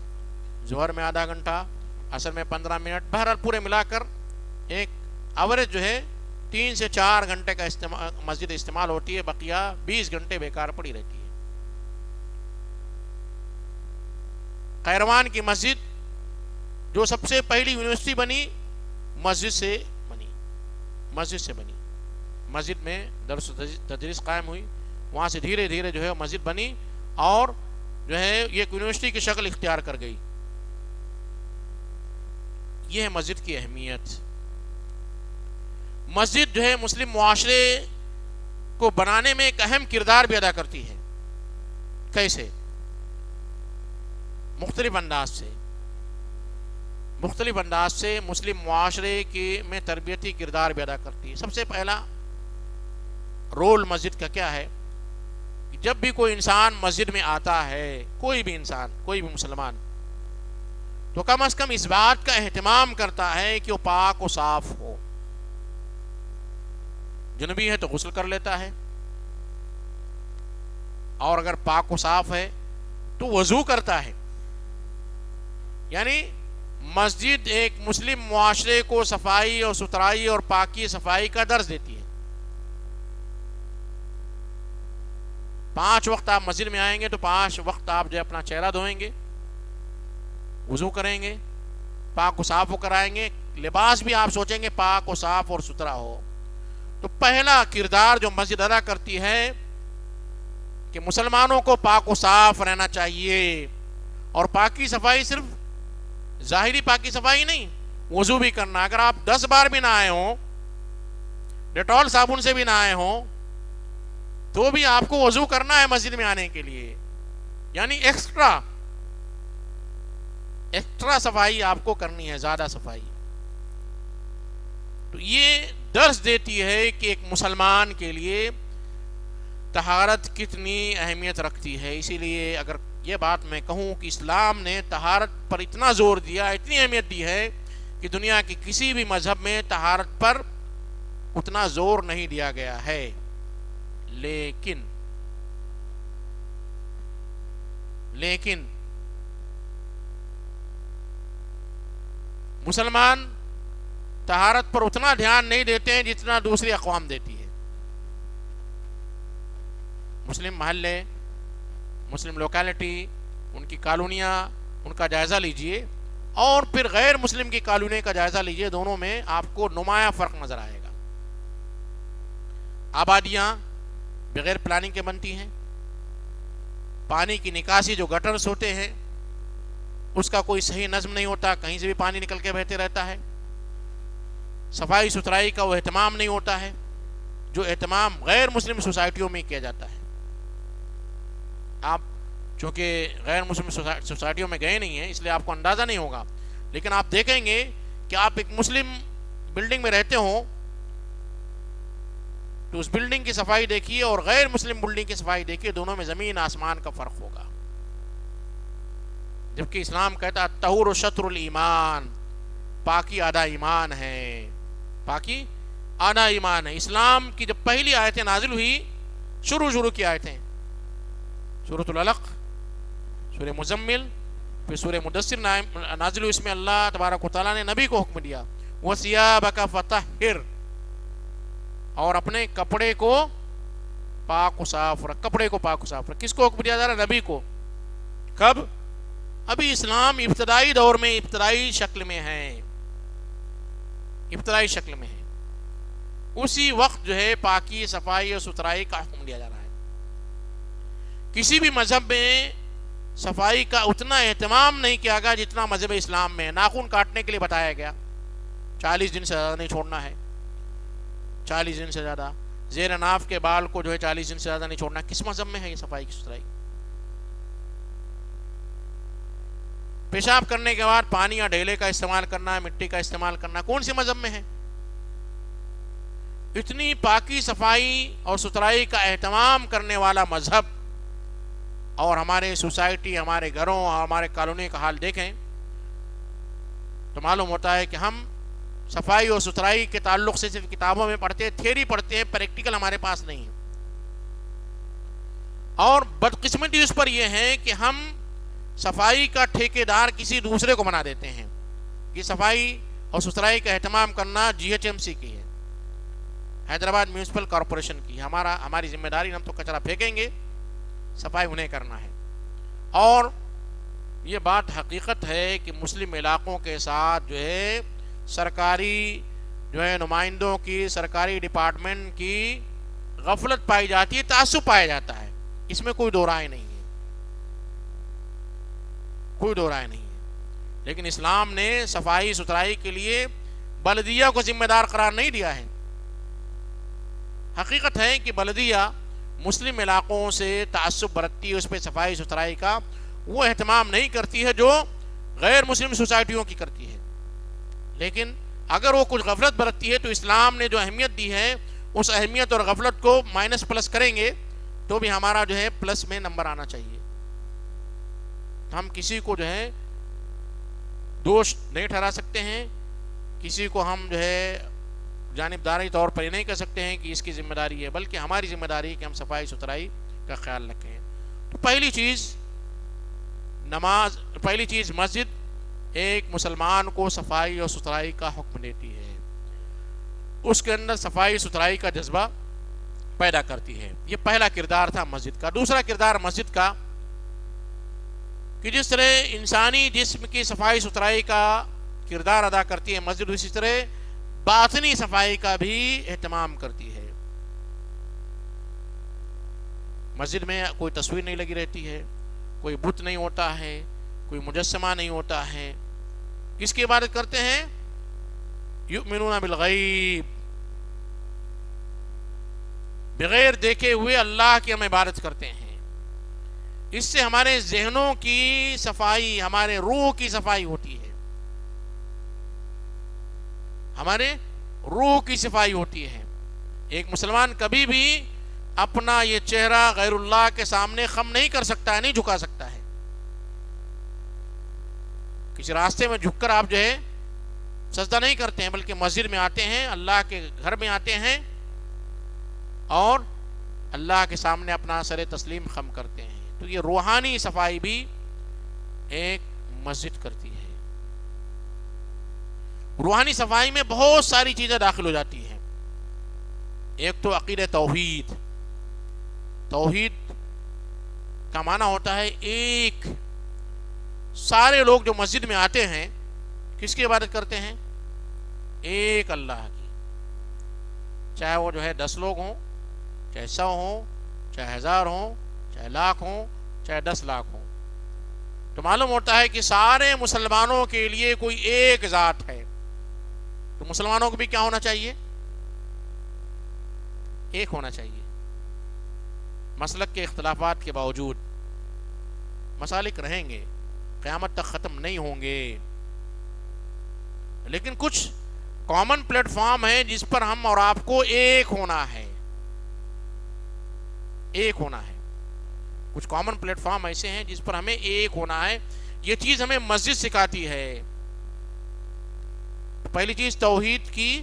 ظہر میں آدھا گھنٹہ، عصر میں 15 منٹ، بہرحال پورے ملا کر ایک ایوریج جو ہے 3 سے 4 گھنٹے کا مسجد استعمال ہوتی ہے. بقیہ 20 گھنٹے بیکار پڑی رہتی ہے. قیروان کی مسجد جو سب سے پہلی یونیورسٹی بنی مسجد سے بنی، مسجد میں درس و تدریس قائم ہوئی، وہاں سے دھیرے دھیرے جو ہے مسجد بنی اور جو ہے یہ ایک یونیورسٹی کی شکل اختیار کر گئی. یہ ہے مسجد کی اہمیت. مسجد جو ہے مسلم معاشرے کو بنانے میں ایک اہم کردار بھی ادا کرتی ہے. کیسے؟ مختلف انداز سے مسلم معاشرے کی میں تربیتی کردار بھی ادا کرتی ہے. سب سے پہلا رول مسجد کا کیا ہے کہ جب بھی کوئی انسان مسجد میں آتا ہے، کوئی بھی انسان، کوئی بھی مسلمان، تو کم از کم اس بات کا اہتمام کرتا ہے کہ وہ پاک و صاف ہو. جنبی ہے تو غسل کر لیتا ہے، اور اگر پاک و صاف ہے تو وضو کرتا ہے. یعنی مسجد ایک مسلم معاشرے کو صفائی اور ستھرائی اور پاکی صفائی کا درس دیتی ہے. 5 وقت آپ مسجد میں آئیں گے تو 5 وقت آپ جو اپنا چہرہ دھوئیں گے، وضو کریں گے، پاک و صاف ہو کر آئیں گے. لباس بھی آپ سوچیں گے پاک و صاف اور ستھرا ہو. تو پہلا کردار جو مسجد ادا کرتی ہے کہ مسلمانوں کو پاک و صاف رہنا چاہیے. اور پاکی صفائی صرف ظاہری پاکی صفائی نہیں، وضو بھی کرنا. اگر آپ 10 بار بھی نہ آئے ہوں، ڈیٹول صابن سے بھی نہ آئے ہوں، تو بھی آپ کو وضو کرنا ہے مسجد میں آنے کے لیے. یعنی ایکسٹرا صفائی آپ کو کرنی ہے، زیادہ صفائی. تو یہ درس دیتی ہے کہ ایک مسلمان کے لیے طہارت کتنی اہمیت رکھتی ہے. اسی لیے اگر یہ بات میں کہوں کہ اسلام نے طہارت پر اتنا زور دیا، اتنی اہمیت دی ہے کہ دنیا کی کسی بھی مذہب میں طہارت پر اتنا زور نہیں دیا گیا ہے. لیکن مسلمان طہارت پر اتنا دھیان نہیں دیتے ہیں جتنا دوسری اقوام دیتی ہے. مسلم محلے، مسلم لوکیلٹی، ان کی کالونیاں، ان کا جائزہ لیجئے. اور پھر غیر مسلم کی کالونی کا جائزہ لیجئے، دونوں میں آپ کو نمایاں فرق نظر آئے گا۔ آبادیاں بغیر پلاننگ کے بنتی ہیں، پانی کی نکاسی جو گٹرز ہوتے ہیں اس کا کوئی صحیح نظم نہیں ہوتا، کہیں سے بھی پانی نکل کے بہتے رہتا ہے، صفائی ستھرائی کا وہ اہتمام نہیں ہوتا ہے جو اہتمام غیر مسلم سوسائٹیوں میں کیا جاتا ہے۔ آپ چونکہ غیر مسلم سوسائٹیوں میں گئے نہیں ہیں اس لیے آپ کو اندازہ نہیں ہوگا، لیکن آپ دیکھیں گے کہ آپ ایک مسلم بلڈنگ میں رہتے ہوں تو اس بلڈنگ کی صفائی دیکھیے اور غیر مسلم بلڈنگ کی صفائی دیکھیے، دونوں میں زمین آسمان کا فرق ہوگا۔ جبکہ اسلام کہتا ہے طہور شطر الایمان، پاکی آدھا ایمان ہے، پاکی آدھا ایمان ہے۔ اسلام کی جب پہلی آیتیں نازل ہوئی، شروع کی آیتیں سورۃ العلق، سورہ مزمل، پھر سورہ مدثر نازل ہوئی، اس میں اللہ تبارک و تعالیٰ نے نبی کو حکم دیا وَثِيَابَكَ فَطَهِّرْ، اور اپنے کپڑے کو پاک و صاف رکھ، کپڑے کو پاک و صاف رکھ۔ کس کو حکم دیا جا رہا ہے؟ نبی کو۔ کب؟ ابھی اسلام ابتدائی دور میں ابتدائی شکل میں ہے، ابتدائی شکل میں ہے، اسی وقت جو ہے پاکی صفائی اور ستھرائی کا حکم دیا جا رہا ہے۔ کسی بھی مذہب میں صفائی کا اتنا اہتمام نہیں کیا گیا جتنا مذہب اسلام میں ہے۔ ناخن کاٹنے کے لیے بتایا گیا 40 دن سے زیادہ نہیں چھوڑنا ہے، 40 دن سے زیادہ، زیر ناف کے بال کو جو ہے 40 دن سے زیادہ نہیں چھوڑنا۔ کس مذہب میں ہے یہ صفائی کی ستھرائی؟ پیشاب کرنے کے بعد پانی یا ڈھیلے کا استعمال کرنا، مٹی کا استعمال کرنا، کون سے مذہب میں ہے؟ اتنی پاکی صفائی اور ستھرائی کا اہتمام کرنے والا مذہب، اور ہمارے سوسائٹی، ہمارے گھروں اور ہمارے کالونی کا حال دیکھیں تو معلوم ہوتا ہے کہ ہم صفائی اور ستھرائی کے تعلق سے صرف کتابوں میں پڑھتے ہیں، تھیوری پڑھتے ہیں، پریکٹیکل ہمارے پاس نہیں ہے۔ اور بدقسمتی اس پر یہ ہے کہ ہم صفائی کا ٹھیکیدار کسی دوسرے کو بنا دیتے ہیں۔ یہ صفائی اور ستھرائی کا اہتمام کرنا GHMC کی ہے، حیدرآباد میونسپل کارپوریشن کی، ہماری ذمہ داری، ہم تو کچرا پھینکیں گے، صفائی انہیں کرنا ہے۔ اور یہ بات حقیقت ہے کہ مسلم علاقوں کے ساتھ جو ہے سرکاری جو ہے نمائندوں کی، سرکاری ڈپارٹمنٹ کی غفلت پائی جاتی ہے، تعصب پایا جاتا ہے، اس میں کوئی دو رائے نہیں ہے، کوئی دو رائے نہیں ہے۔ لیکن اسلام نے صفائی ستھرائی کے لیے بلدیہ کو ذمہ دار قرار نہیں دیا ہے۔ حقیقت ہے کہ بلدیہ مسلم علاقوں سے تعصب برتتی ہے، اس پہ صفائی ستھرائی کا وہ اہتمام نہیں کرتی ہے جو غیر مسلم سوسائٹیوں کی کرتی ہے۔ لیکن اگر وہ کچھ غفلت برتتی ہے تو اسلام نے جو اہمیت دی ہے اس اہمیت اور غفلت کو مائنس پلس کریں گے تو بھی ہمارا جو ہے پلس میں نمبر آنا چاہیے۔ ہم کسی کو جو ہے دوش نہیں ٹھہرا سکتے ہیں، کسی کو ہم جو ہے جانبداری طور پر یہ نہیں کہہ سکتے ہیں کہ اس کی ذمہ داری ہے، بلکہ ہماری ذمہ داری ہے کہ ہم صفائی ستھرائی کا خیال رکھیں۔ تو پہلی چیز مسجد ایک مسلمان کو صفائی اور ستھرائی کا حکم دیتی ہے، اس کے اندر صفائی ستھرائی کا جذبہ پیدا کرتی ہے۔ یہ پہلا کردار تھا مسجد کا۔ دوسرا کردار مسجد کا کہ جس طرح انسانی جسم کی صفائی ستھرائی کا کردار ادا کرتی ہے مسجد، اسی طرح باطنی صفائی کا بھی اہتمام کرتی ہے۔ مسجد میں کوئی تصویر نہیں لگی رہتی ہے، کوئی بت نہیں ہوتا ہے، کوئی مجسمہ نہیں ہوتا ہے۔ کس کی عبادت کرتے ہیں؟ یؤمنون بالغیب، بغیر دیکھے ہوئے اللہ کی ہم عبادت کرتے ہیں۔ اس سے ہمارے ذہنوں کی صفائی، ہمارے روح کی صفائی ہوتی ہے، ہمارے روح کی صفائی ہوتی ہے۔ ایک مسلمان کبھی بھی اپنا یہ چہرہ غیر اللہ کے سامنے خم نہیں کر سکتا ہے، نہیں جھکا سکتا ہے۔ کسی راستے میں جھک کر آپ جو ہے سجدہ نہیں کرتے ہیں، بلکہ مسجد میں آتے ہیں، اللہ کے گھر میں آتے ہیں اور اللہ کے سامنے اپنا سر تسلیم خم کرتے ہیں۔ تو یہ روحانی صفائی بھی ایک مسجد کرتی ہے۔ روحانی صفائی میں بہت ساری چیزیں داخل ہو جاتی ہیں۔ ایک تو عقیدہ توحید، توحید کا معنی ہوتا ہے ایک، سارے لوگ جو مسجد میں آتے ہیں کس کی عبادت کرتے ہیں؟ ایک اللہ کی، چاہے وہ جو ہے 10 لوگ ہوں، چاہے 100 ہوں، چاہے 1000 ہوں، چاہے لاکھ ہوں، چاہے 10 لاکھ ہوں۔ تو معلوم ہوتا ہے کہ سارے مسلمانوں کے لیے کوئی ایک ذات ہے۔ تو مسلمانوں کو بھی کیا ہونا چاہیے؟ ایک ہونا چاہیے۔ مسلک کے اختلافات کے باوجود مسالک رہیں گے، قیامت تک ختم نہیں ہوں گے، لیکن کچھ کامن پلیٹ فارم ہے جس پر ہم اور آپ کو ایک ہونا ہے، ایک ہونا ہے۔ کچھ کامن پلیٹ فارم ایسے ہیں جس پر ہمیں ایک ہونا ہے۔ یہ چیز ہمیں مسجد سکھاتی ہے۔ پہلی چیز، توحید کی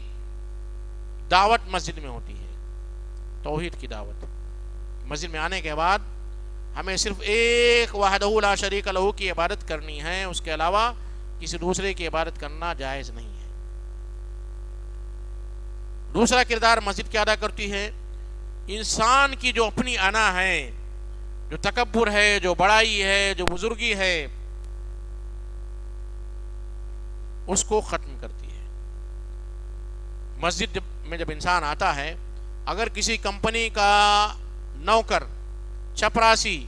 دعوت مسجد میں ہوتی ہے۔ توحید کی دعوت مسجد میں آنے کے بعد ہمیں صرف ایک وحدہ لا شریک لہ کی عبادت کرنی ہے، اس کے علاوہ کسی دوسرے کی عبادت کرنا جائز نہیں ہے۔ دوسرا کردار مسجد کیا ادا کرتی ہے؟ انسان کی جو اپنی انا ہے، جو تکبر ہے، جو بڑائی ہے، جو بزرگی ہے، اس کو ختم کرتی ہے۔ مسجد میں جب انسان آتا ہے، اگر کسی کمپنی کا نوکر، چپراسی،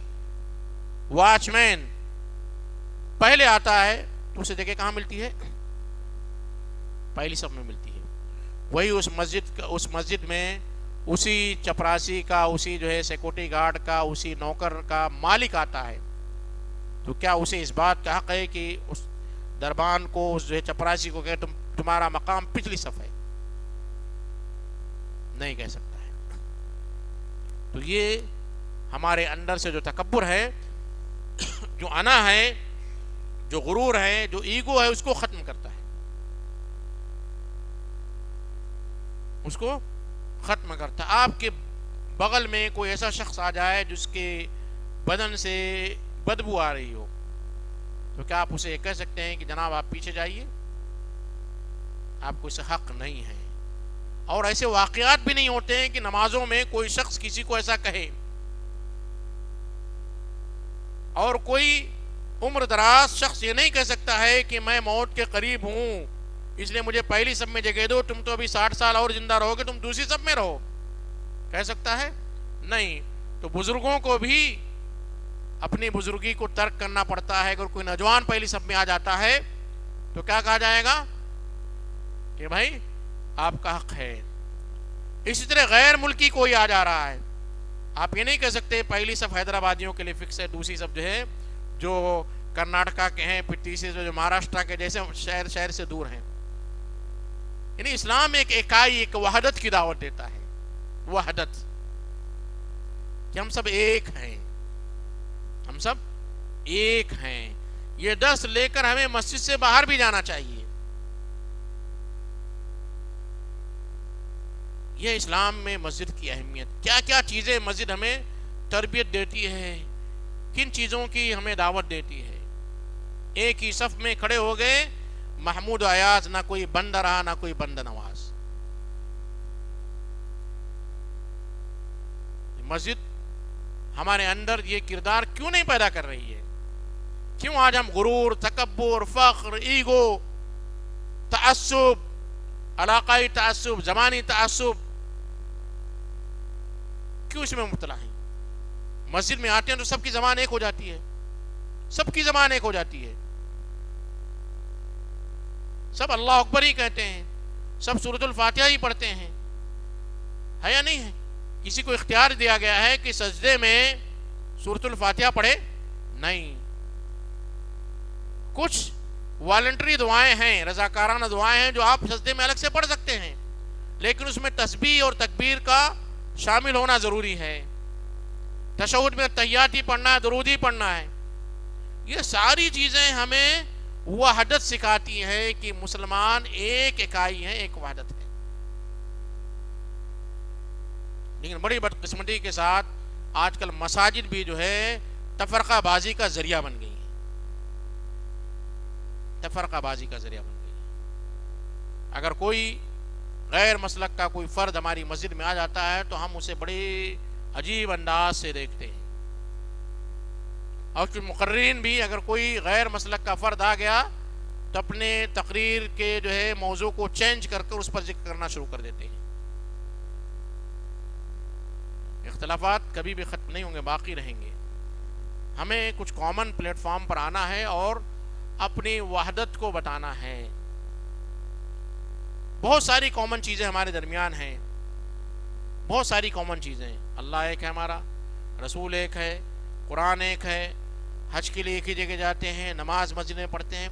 واچ مین پہلے آتا ہے تو اسے جگہ کہاں ملتی ہے؟ پہلی صف میں ملتی ہے۔ وہی اس مسجد میں اسی چپراسی کا، اسی جو ہے سیکورٹی گارڈ کا، اسی نوکر کا مالک آتا ہے، تو کیا اسے اس بات کا حق ہے کہ اس دربان کو، اس جو ہے چپراسی کو کہ تمہارا مقام پچھلی صف ہے؟ نہیں کہہ سکتا ہے۔ تو یہ ہمارے اندر سے جو تکبر ہے، جو انا ہے، جو غرور ہے، جو ایگو ہے، اس کو ختم کرتا ہے، اس کو ختم کرتا ہے۔ آپ کے بغل میں کوئی ایسا شخص آ جائے جس کے بدن سے بدبو آ رہی ہو، تو کیا آپ اسے کہہ سکتے ہیں کہ جناب آپ پیچھے جائیے؟ آپ کو اس سے حق نہیں ہے۔ اور ایسے واقعات بھی نہیں ہوتے ہیں کہ نمازوں میں کوئی شخص کسی کو ایسا کہے، اور کوئی عمر دراز شخص یہ نہیں کہہ سکتا ہے کہ میں موت کے قریب ہوں، اس لیے مجھے پہلی صف میں جگہ دو، تم تو ابھی 60 سال اور زندہ رہو گے، تم دوسری صف میں رہو۔ کہہ سکتا ہے؟ نہیں۔ تو بزرگوں کو بھی اپنی بزرگی کو ترک کرنا پڑتا ہے۔ اگر کوئی نوجوان پہلی صف میں آ جاتا ہے تو کیا کہا جائے گا؟ کہ بھائی آپ کا حق ہے۔ اسی طرح غیر ملکی کوئی آ جا رہا ہے، آپ یہ نہیں کہہ سکتے پہلی صف حیدرآبادیوں کے لیے فکس ہے، دوسری صف جو ہے جو کرناٹکا کے ہیں، پھر تیسری جو مہاراشٹرا کے جیسے شہر سے دور ہیں۔ یعنی اسلام ایک اکائی، ایک وحدت کی دعوت دیتا ہے، وحدت، کہ ہم سب ایک ہیں، ہم سب ایک ہیں۔ یہ درس لے کر ہمیں مسجد سے باہر بھی جانا چاہیے۔ یہ اسلام میں مسجد کی اہمیت، کیا کیا چیزیں مسجد ہمیں تربیت دیتی ہے، کن چیزوں کی ہمیں دعوت دیتی ہے۔ ایک ہی صف میں کھڑے ہو گئے، محمود و ایاز، نہ کوئی بندہ رہا نہ کوئی بندہ نواز۔ مسجد ہمارے اندر یہ کردار کیوں نہیں پیدا کر رہی ہے؟ کیوں آج ہم غرور، تکبر، فخر، ایگو، تعصب، علاقائی تعصب، زمانی تعصب، کیوں اس میں مبتلا ہیں؟ مسجد میں آتے ہیں تو سب کی زبان ایک ہو جاتی ہے، سب کی زبان ایک ہو جاتی ہے، سب اللہ اکبر ہی کہتے ہیں، سب سورۃ الفاتحہ ہی پڑھتے ہیں، ہے یا نہیں ہے؟ کسی کو اختیار دیا گیا ہے کہ سجدے میں سورۃ الفاتحہ پڑھے؟ نہیں۔ کچھ والنٹری دعائیں ہیں، رضاکارانہ دعائیں ہیں جو آپ سجدے میں الگ سے پڑھ سکتے ہیں، لیکن اس میں تسبیح اور تکبیر کا شامل ہونا ضروری ہے۔ تشہد میں تحیات ہی پڑھنا ہے، درود ہی پڑھنا ہے۔ یہ ساری چیزیں ہمیں وحدت سکھاتی ہیں کہ مسلمان ایک اکائی ہے، ایک وحدت ہے۔ لیکن بڑی بدقسمتی کے ساتھ آج کل مساجد بھی جو ہے تفرقہ بازی کا ذریعہ بن گئی ہیں، تفرقہ بازی کا ذریعہ بن گئی ہے۔ اگر کوئی غیر مسلک کا کوئی فرد ہماری مسجد میں آ جاتا ہے تو ہم اسے بڑے عجیب انداز سے دیکھتے ہیں، اور مقررین بھی اگر کوئی غیر مسلک کا فرد آ گیا تو اپنے تقریر کے جو ہے موضوع کو چینج کر کر اس پر ذکر کرنا شروع کر دیتے ہیں۔ اختلافات کبھی بھی ختم نہیں ہوں گے، باقی رہیں گے۔ ہمیں کچھ کامن پلیٹ فارم پر آنا ہے اور اپنی وحدت کو بتانا ہے۔ بہت ساری کامن چیزیں ہمارے درمیان ہیں، بہت ساری کامن چیزیں۔ اللہ ایک ہے ہمارا، رسول ایک ہے، قرآن ایک ہے، حج کے لیے ایک ہی جگہ جاتے ہیں، نماز مسجد میں پڑھتے ہیں۔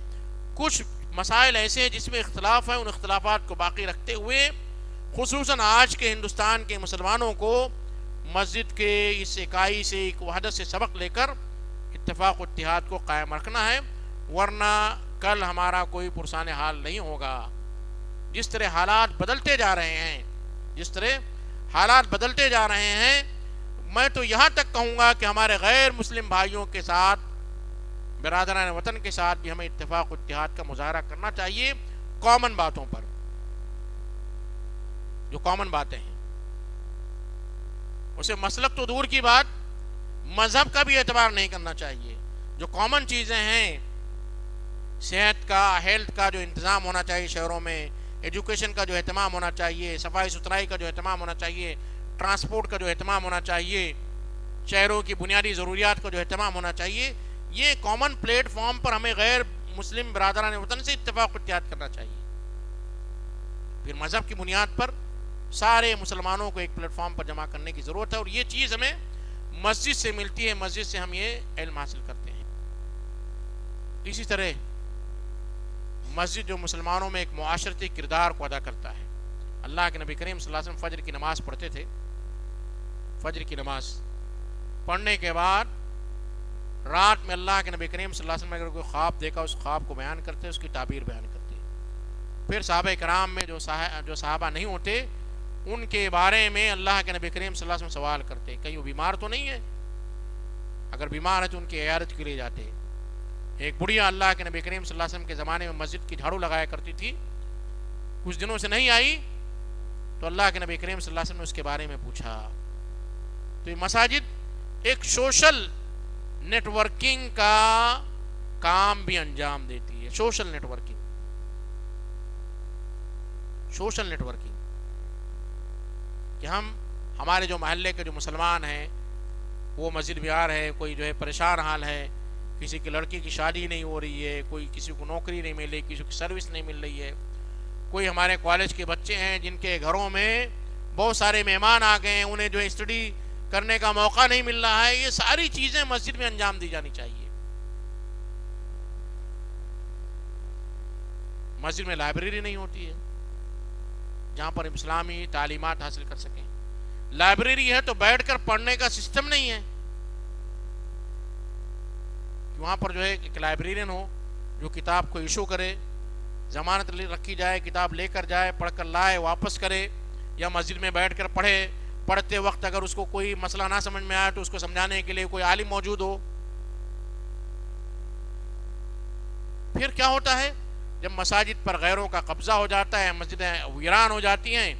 کچھ مسائل ایسے ہیں جس میں اختلاف ہے، ان اختلافات کو باقی رکھتے ہوئے خصوصاً آج کے ہندوستان کے مسلمانوں کو مسجد کے اس اکائی سے، ایک وحدت سے سبق لے کر اتفاق و اتحاد کو قائم رکھنا ہے، ورنہ کل ہمارا کوئی پرسان حال نہیں ہوگا۔ جس طرح حالات بدلتے جا رہے ہیں، جس طرح حالات بدلتے جا رہے ہیں، میں تو یہاں تک کہوں گا کہ ہمارے غیر مسلم بھائیوں کے ساتھ، برادران وطن کے ساتھ بھی ہمیں اتفاق و اتحاد کا مظاہرہ کرنا چاہیے کامن باتوں پر، جو کامن باتیں ہیں۔ اسے مسلک تو دور کی بات، مذہب کا بھی اعتبار نہیں کرنا چاہیے۔ جو کامن چیزیں ہیں، صحت کا، ہیلتھ کا جو انتظام ہونا چاہیے شہروں میں، ایجوکیشن کا جو اہتمام ہونا چاہیے، صفائی ستھرائی کا جو اہتمام ہونا چاہیے، ٹرانسپورٹ کا جو اہتمام ہونا چاہیے، شہروں کی بنیادی ضروریات کا جو اہتمام ہونا چاہیے، یہ کامن پلیٹ فارم پر ہمیں غیر مسلم برادران وطن سے اتفاق و اتحاد کرنا چاہیے۔ پھر مذہب کی بنیاد پر سارے مسلمانوں کو ایک پلیٹ فارم پر جمع کرنے کی ضرورت ہے، اور یہ چیز ہمیں مسجد سے ملتی ہے، مسجد سے ہم یہ علم حاصل کرتے ہیں۔ اسی طرح مسجد جو مسلمانوں میں ایک معاشرتی کردار کو ادا کرتا ہے۔ اللہ کے نبی کریم صلی اللہ علیہ وسلم فجر کی نماز پڑھتے تھے۔ فجر کی نماز پڑھنے کے بعد رات میں اللہ کے نبی کریم صلی اللہ علیہ وسلم اگر کوئی خواب دیکھا، اس خواب کو بیان کرتے، اس کی تعبیر بیان کرتے۔ پھر صحابہ کرام میں جو صحابہ نہیں ہوتے، ان کے بارے میں اللہ کے نبی کریم صلی اللہ علیہ وسلم سوال کرتے، کہیں وہ بیمار تو نہیں ہے؟ اگر بیمار ہے تو ان کی عیادت کے لیے جاتے۔ ایک بڑھیا اللہ کے نبی کریم صلی اللہ علیہ وسلم کے زمانے میں مسجد کی جھاڑو لگایا کرتی تھی، کچھ دنوں سے نہیں آئی، تو اللہ کے نبی کریم صلی اللہ علیہ وسلم نے اس کے بارے میں پوچھا۔ تو یہ مساجد ایک سوشل نیٹ ورکنگ کا کام بھی انجام دیتی ہے۔ Social networking, social networking, کہ ہمارے جو محلے کے جو مسلمان ہیں، وہ مسجد میں آ رہے ہیں، کوئی جو ہے پریشان حال ہے، کسی کی لڑکی کی شادی نہیں ہو رہی ہے، کوئی کسی کو نوکری نہیں مل رہی، کسی کو سروس نہیں مل رہی ہے، کوئی ہمارے کالج کے بچے ہیں جن کے گھروں میں بہت سارے مہمان آ گئے ہیں، انہیں جو ہے اسٹڈی کرنے کا موقع نہیں مل رہا ہے، یہ ساری چیزیں مسجد میں انجام دی جانی چاہیے۔ مسجد میں لائبریری نہیں ہوتی ہے جہاں پر اسلامی تعلیمات حاصل کر سکیں۔ لائبریری ہے تو بیٹھ کر پڑھنے کا سسٹم نہیں ہے، وہاں پر جو ہے ایک لائبریرین ہو جو کتاب کو ایشو کرے، ضمانت رکھی جائے، کتاب لے کر جائے، پڑھ کر لائے، واپس کرے، یا مسجد میں بیٹھ کر پڑھے، پڑھتے وقت اگر اس کو کوئی مسئلہ نہ سمجھ میں آئے تو اس کو سمجھانے کے لیے کوئی عالم موجود ہو۔ پھر کیا ہوتا ہے جب مساجد پر غیروں کا قبضہ ہو جاتا ہے، مسجدیں ویران ہو جاتی ہیں،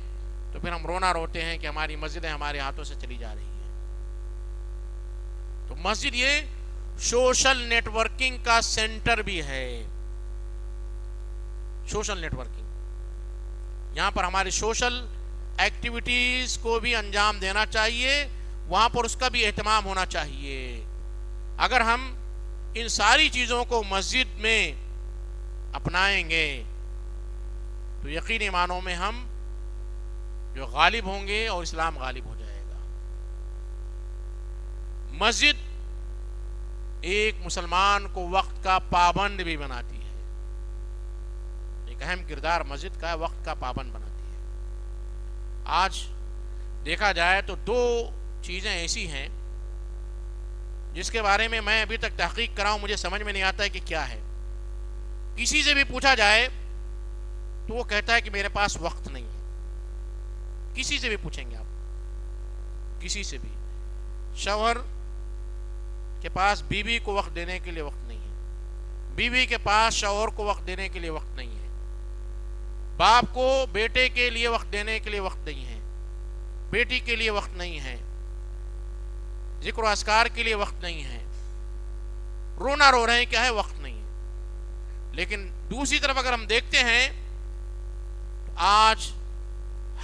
تو پھر ہم رونا روتے ہیں کہ ہماری مسجدیں ہمارے ہاتھوں سے چلی جا رہی ہیں۔ تو مسجد یہ سوشل نیٹ ورکنگ کا سینٹر بھی ہے۔ سوشل نیٹ ورکنگ، یہاں پر ہماری سوشل ایکٹیویٹیز کو بھی انجام دینا چاہیے، وہاں پر اس کا بھی اہتمام ہونا چاہیے۔ اگر ہم ان ساری چیزوں کو مسجد میں اپنائیں گے تو یقینی معنوں میں ہم جو غالب ہوں گے اور اسلام غالب ہو جائے گا۔ مسجد ایک مسلمان کو وقت کا پابند بھی بناتی ہے، ایک اہم کردار مسجد کا وقت کا پابند بناتی ہے۔ آج دیکھا جائے تو دو چیزیں ایسی ہیں جس کے بارے میں ابھی تک تحقیق کراؤں، مجھے سمجھ میں نہیں آتا ہے کہ کیا ہے۔ کسی سے بھی پوچھا جائے تو وہ کہتا ہے کہ میرے پاس وقت نہیں ہے۔ کسی سے بھی پوچھیں گے آپ، کسی سے بھی، شوہر کے پاس بیوی کو وقت دینے کے لیے وقت نہیں ہے، بیوی کے پاس شوہر کو وقت دینے کے لیے وقت نہیں ہے، باپ کو بیٹے کے لیے وقت دینے کے لیے وقت نہیں ہے، بیٹی کے لیے وقت نہیں ہے، ذکر و اذکار کے لیے وقت نہیں ہے، رونا رو رہے ہیں، کیا ہے؟ وقت نہیں ہے۔ لیکن دوسری طرف اگر ہم دیکھتے ہیں تو آج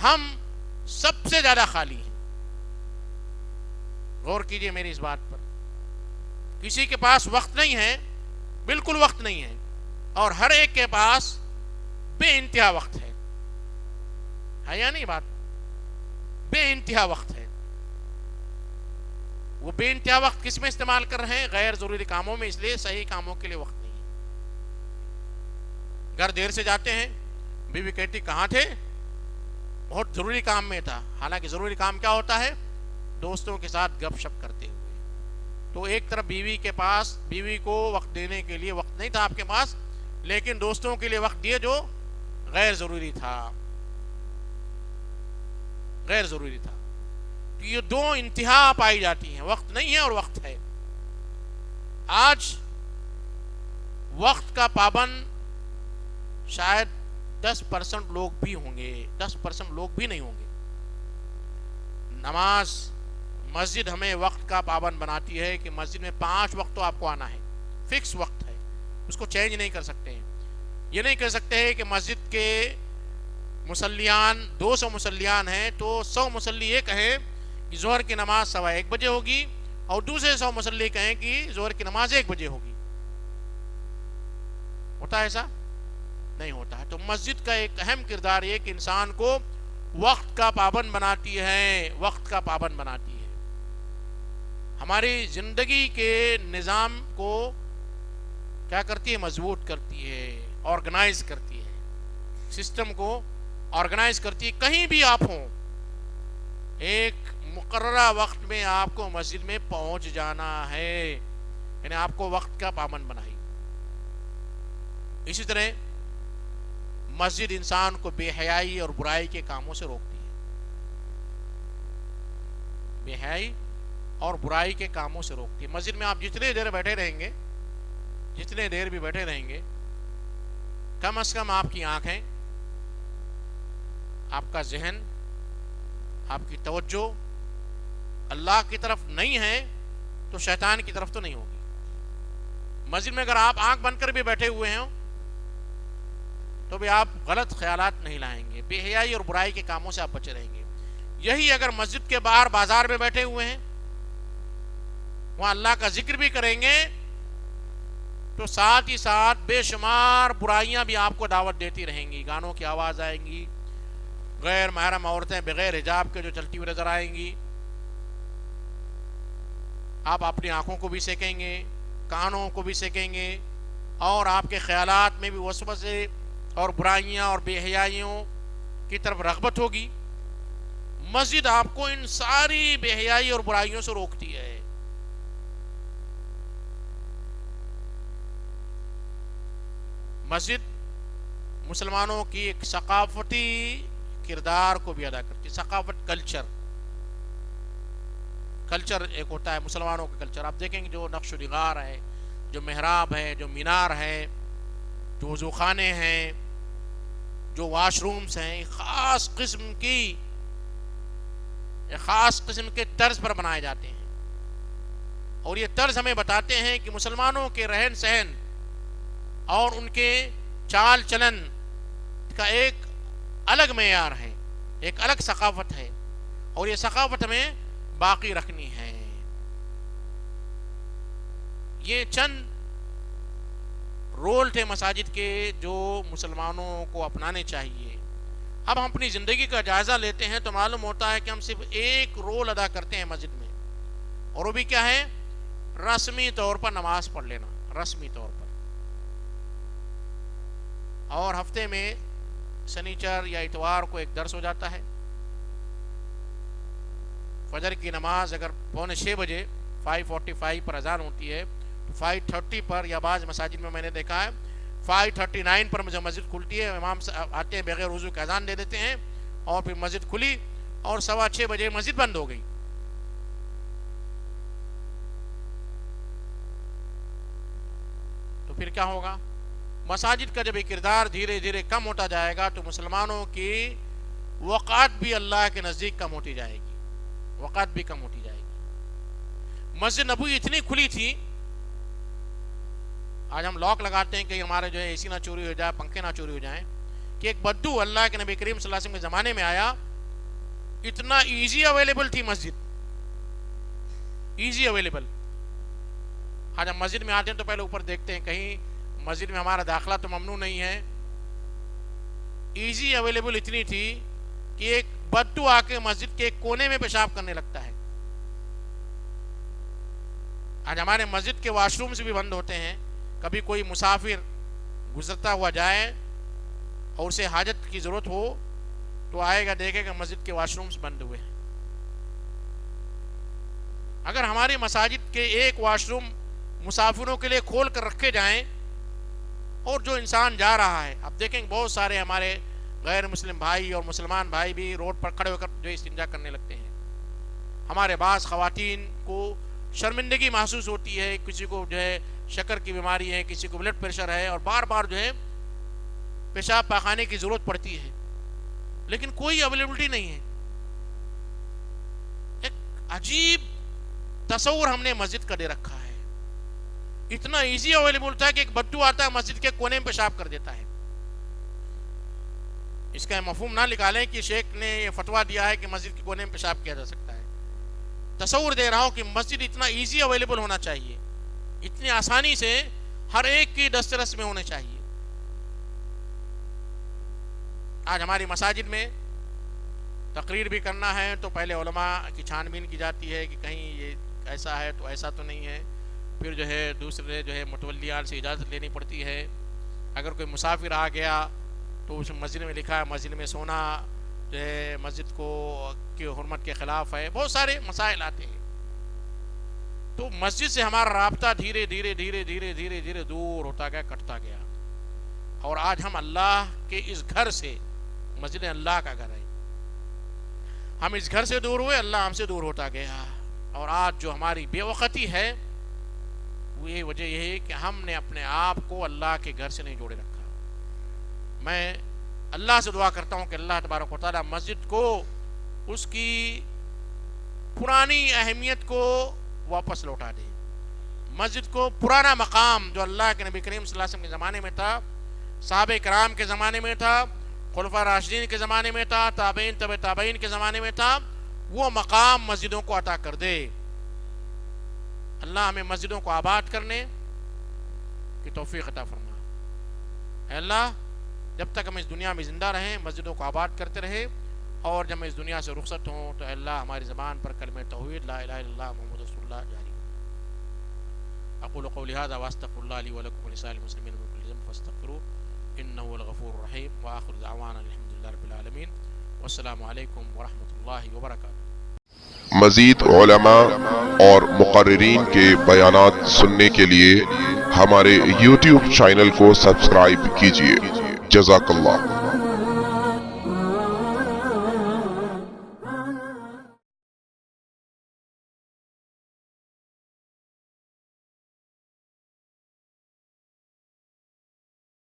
ہم سب سے زیادہ خالی ہیں. غور کیجئے میری اس بات پر. کسی کے پاس وقت نہیں ہے, بالکل وقت نہیں ہے, اور ہر ایک کے پاس بے انتہا وقت ہے یا نہیں؟ بات بے انتہا وقت ہے. وہ بے انتہا وقت کس میں استعمال کر رہے ہیں؟ غیر ضروری کاموں میں, اس لیے صحیح کاموں کے لیے وقت نہیں ہے. گھر دیر سے جاتے ہیں, بیوی کہتی کہاں تھے؟ بہت ضروری کام میں تھا. حالانکہ ضروری کام کیا ہوتا ہے؟ دوستوں کے ساتھ گپ شپ کرتے ہوئے. تو ایک طرف بیوی کو وقت دینے کے لیے وقت نہیں تھا آپ کے پاس, لیکن دوستوں کے لیے وقت دیے جو غیر ضروری تھا. غیر ضروری تھا. تو یہ دو انتہا پائی جاتی ہیں, وقت نہیں ہے اور وقت ہے. آج وقت کا پابند شاید 10% لوگ بھی ہوں گے, 10% لوگ بھی نہیں ہوں گے. نماز, مسجد ہمیں وقت کا پابند بناتی ہے کہ مسجد میں 5 وقت تو آپ کو آنا ہے, فکس وقت ہے, اس کو چینج نہیں کر سکتے ہیں. یہ نہیں کہہ سکتے ہیں کہ مسجد کے مصلیان 200 مصلیان ہیں تو 100 مصلی یہ کہیں کہ ظہر کی نماز 1:15 بجے ہوگی, اور دوسرے 100 مصلی کہیں کہ ظہر کی نماز 1 بجے ہوگی. ہوتا ہے ایسا؟ نہیں ہوتا ہے. تو مسجد کا ایک اہم کردار یہ کہ انسان کو وقت کا پابند بناتی ہے, وقت کا پابند بناتی ہے. ہماری زندگی کے نظام کو کیا کرتی ہے؟ مضبوط کرتی ہے, آرگنائز کرتی ہے, سسٹم کو آرگنائز کرتی ہے. کہیں بھی آپ ہوں, ایک مقررہ وقت میں آپ کو مسجد میں پہنچ جانا ہے, یعنی آپ کو وقت کا پابند بنائی. اسی طرح مسجد انسان کو بے حیائی اور برائی کے کاموں سے روکتی ہے. بے حیائی اور برائی کے کاموں سے روکتی ہے. مسجد میں آپ جتنے دیر بیٹھے رہیں گے, جتنے دیر بھی بیٹھے رہیں گے, کم از کم آپ کی آنکھیں, آپ کا ذہن, آپ کی توجہ اللہ کی طرف نہیں ہے تو شیطان کی طرف تو نہیں ہوگی. مسجد میں اگر آپ آنکھ بند کر بھی بیٹھے ہوئے ہیں تو بھی آپ غلط خیالات نہیں لائیں گے, بے حیائی اور برائی کے کاموں سے آپ بچے رہیں گے. یہی اگر مسجد کے باہر بازار میں بیٹھے ہوئے ہیں, وہاں اللہ کا ذکر بھی کریں گے تو ساتھ ہی ساتھ بے شمار برائیاں بھی آپ کو دعوت دیتی رہیں گی. گانوں کی آواز آئیں گی, غیر محرم عورتیں بغیر حجاب کے جو چلتی ہوئی نظر آئیں گی. آپ اپنی آنکھوں کو بھی سیکیں گے, کانوں کو بھی سیکیں گے, اور آپ کے خیالات میں بھی وسوسے اور برائیاں اور بے حیائیوں کی طرف رغبت ہوگی. مسجد آپ کو ان ساری بے حیائی اور برائیوں سے روکتی ہے. مسجد مسلمانوں کی ایک ثقافتی کردار کو بھی ادا کرتی ہے. ثقافت, کلچر ایک ہوتا ہے مسلمانوں کا کلچر. آپ دیکھیں گے جو نقش و نگار ہے, جو محراب ہے, جو مینار ہے, جو وضو خانے ہیں, جو واش رومز ہیں, ایک خاص قسم کے طرز پر بنائے جاتے ہیں. اور یہ طرز ہمیں بتاتے ہیں کہ مسلمانوں کے رہن سہن اور ان کے چال چلن کا ایک الگ معیار ہے, ایک الگ ثقافت ہے, اور یہ ثقافت ہمیں باقی رکھنی ہے. یہ چند رول تھے مساجد کے جو مسلمانوں کو اپنانے چاہیے. اب ہم اپنی زندگی کا جائزہ لیتے ہیں تو معلوم ہوتا ہے کہ ہم صرف ایک رول ادا کرتے ہیں مسجد میں, اور وہ بھی کیا ہے؟ رسمی طور پر نماز پڑھ لینا, رسمی طور پر. اور ہفتے میں سنیچر یا اتوار کو ایک درس ہو جاتا ہے. فجر کی نماز اگر 5:45 بجے 5:45 پر اذان ہوتی ہے تو 5:30 پر, یا بعض مساجد میں نے دیکھا ہے 5:39 پر مجھے مسجد کھلتی ہے, امام آتے ہیں بغیر وضو کے اذان دے دیتے ہیں, اور پھر مسجد کھلی اور 6:15 بجے مسجد بند ہو گئی. تو پھر کیا ہوگا؟ مساجد کا جب یہ کردار دھیرے دھیرے کم ہوتا جائے گا تو مسلمانوں کی وقات بھی اللہ کے نزدیک کم ہوتی جائے گی, وقات بھی کم ہوتی جائے گی. مسجد نبوی اتنی کھلی تھی آج ہم لاک لگاتے ہیں کہ ہمارے جو ہے اے سی نہ چوری ہو جائے، پنکھے نہ چوری ہو جائیں، کہ ایک بدو اللہ کے نبی کریم صلی اللہ علیہ وسلم کے زمانے میں آیا، اتنا ایزی اویلیبل تھی مسجد، ایزی اویلیبل. آج ہم مسجد میں آتے ہیں تو پہلے اوپر دیکھتے ہیں کہیں مسجد میں ہمارا داخلہ تو ممنوع نہیں ہے. ایزی اویلیبل اتنی تھی کہ ایک بدو آ کے مسجد کے ایک کونے میں پیشاب کرنے لگتا ہے. آج ہمارے مسجد کے واش روم سے بھی بند ہوتے ہیں. کبھی کوئی مسافر گزرتا ہوا جائے اور اسے حاجت کی ضرورت ہو تو آئے گا، دیکھے گا مسجد کے واش رومز بند ہوئے ہیں. اگر ہماری مساجد کے ایک واش روم مسافروں کے لیے کھول کر رکھے جائیں اور جو انسان جا رہا ہے، اب دیکھیں بہت سارے ہمارے غیر مسلم بھائی اور مسلمان بھائی بھی روڈ پر کھڑے ہو کر جو استنجا کرنے لگتے ہیں. ہمارے بعض خواتین کو شرمندگی محسوس ہوتی ہے، کسی کو جو ہے شکر کی بیماری ہے، کسی کو بلڈ پریشر ہے اور بار بار جو ہے پیشاب پاخانے کی ضرورت پڑتی ہے، لیکن کوئی اویلیبلٹی نہیں ہے. ایک عجیب تصور ہم نے مسجد کا دے رکھا ہے. اتنا ایزی اویلیبل تھا کہ ایک بدو آتا ہے مسجد کے کونے میں پیشاب کر دیتا ہے. اس کا مفہوم نہ نکالیں کہ شیخ نے یہ فتویٰ دیا ہے کہ مسجد کے کونے میں پیشاب کیا جا سکتا ہے. تصور دے رہا ہوں کہ مسجد اتنا ایزی اویلیبل ہونا چاہیے، اتنی آسانی سے ہر ایک کی دسترس میں ہونے چاہیے. آج ہماری مساجد میں تقریر بھی کرنا ہے تو پہلے علماء کی چھان بین کی جاتی ہے کہ کہیں یہ ایسا ہے تو ایسا تو نہیں ہے. پھر جو ہے دوسرے جو ہے متولیان سے اجازت لینی پڑتی ہے. اگر کوئی مسافر آ گیا تو اس مسجد میں لکھا ہے مسجد میں سونا جو ہے مسجد کو کی حرمت کے خلاف ہے. بہت سارے مسائل آتے ہیں. تو مسجد سے ہمارا رابطہ دھیرے دھیرے دھیرے دھیرے دھیرے دھیرے دور ہوتا گیا، کٹتا گیا. اور آج ہم اللہ کے اس گھر سے، مسجد اللہ کا گھر ہے، ہم اس گھر سے دور ہوئے، اللہ ہم سے دور ہوتا گیا. اور آج جو ہماری بے وقتی ہے وہ یہ وجہ یہ ہے کہ ہم نے اپنے آپ کو اللہ کے گھر سے نہیں جوڑے رکھا. میں اللہ سے دعا کرتا ہوں کہ اللہ تبارک و تعالی مسجد کو اس کی پرانی اہمیت کو واپس لوٹا دے. مسجد کو پرانا مقام جو اللہ کے نبی کریم صلی اللہ علیہ وسلم کے زمانے میں تھا، صحابہ کرام کے زمانے میں تھا، خلفاء راشدین کے زمانے میں تھا، تابعین تبع تابعین کے زمانے میں تھا، وہ مقام مسجدوں کو عطا کر دے. اللہ ہمیں مسجدوں کو آباد کرنے کی توفیق عطا فرما. اے اللہ جب تک ہم اس دنیا میں زندہ رہیں مسجدوں کو آباد کرتے رہے، اور جب ہم اس دنیا سے رخصت ہوں تو اے اللہ ہماری زبان پر کلمہ توحید لا الہ الا اللہ محمد رسول اللہ جاری ہو. اقول قولی ھذا واستغفر اللہ لی ولکم ولسائر المسلمین من کل ذنب فاستغفروہ انہ هو الغفور الرحیم. وآخر دعوانا الحمد للہ رب العالمین، والسلام علیکم ورحمۃ اللہ وبرکاتہ. مزید علماء اور مقررین کے بیانات سننے کے لیے ہمارے YouTube چینل کو سبسکرائب کیجیے. جزاک اللہ.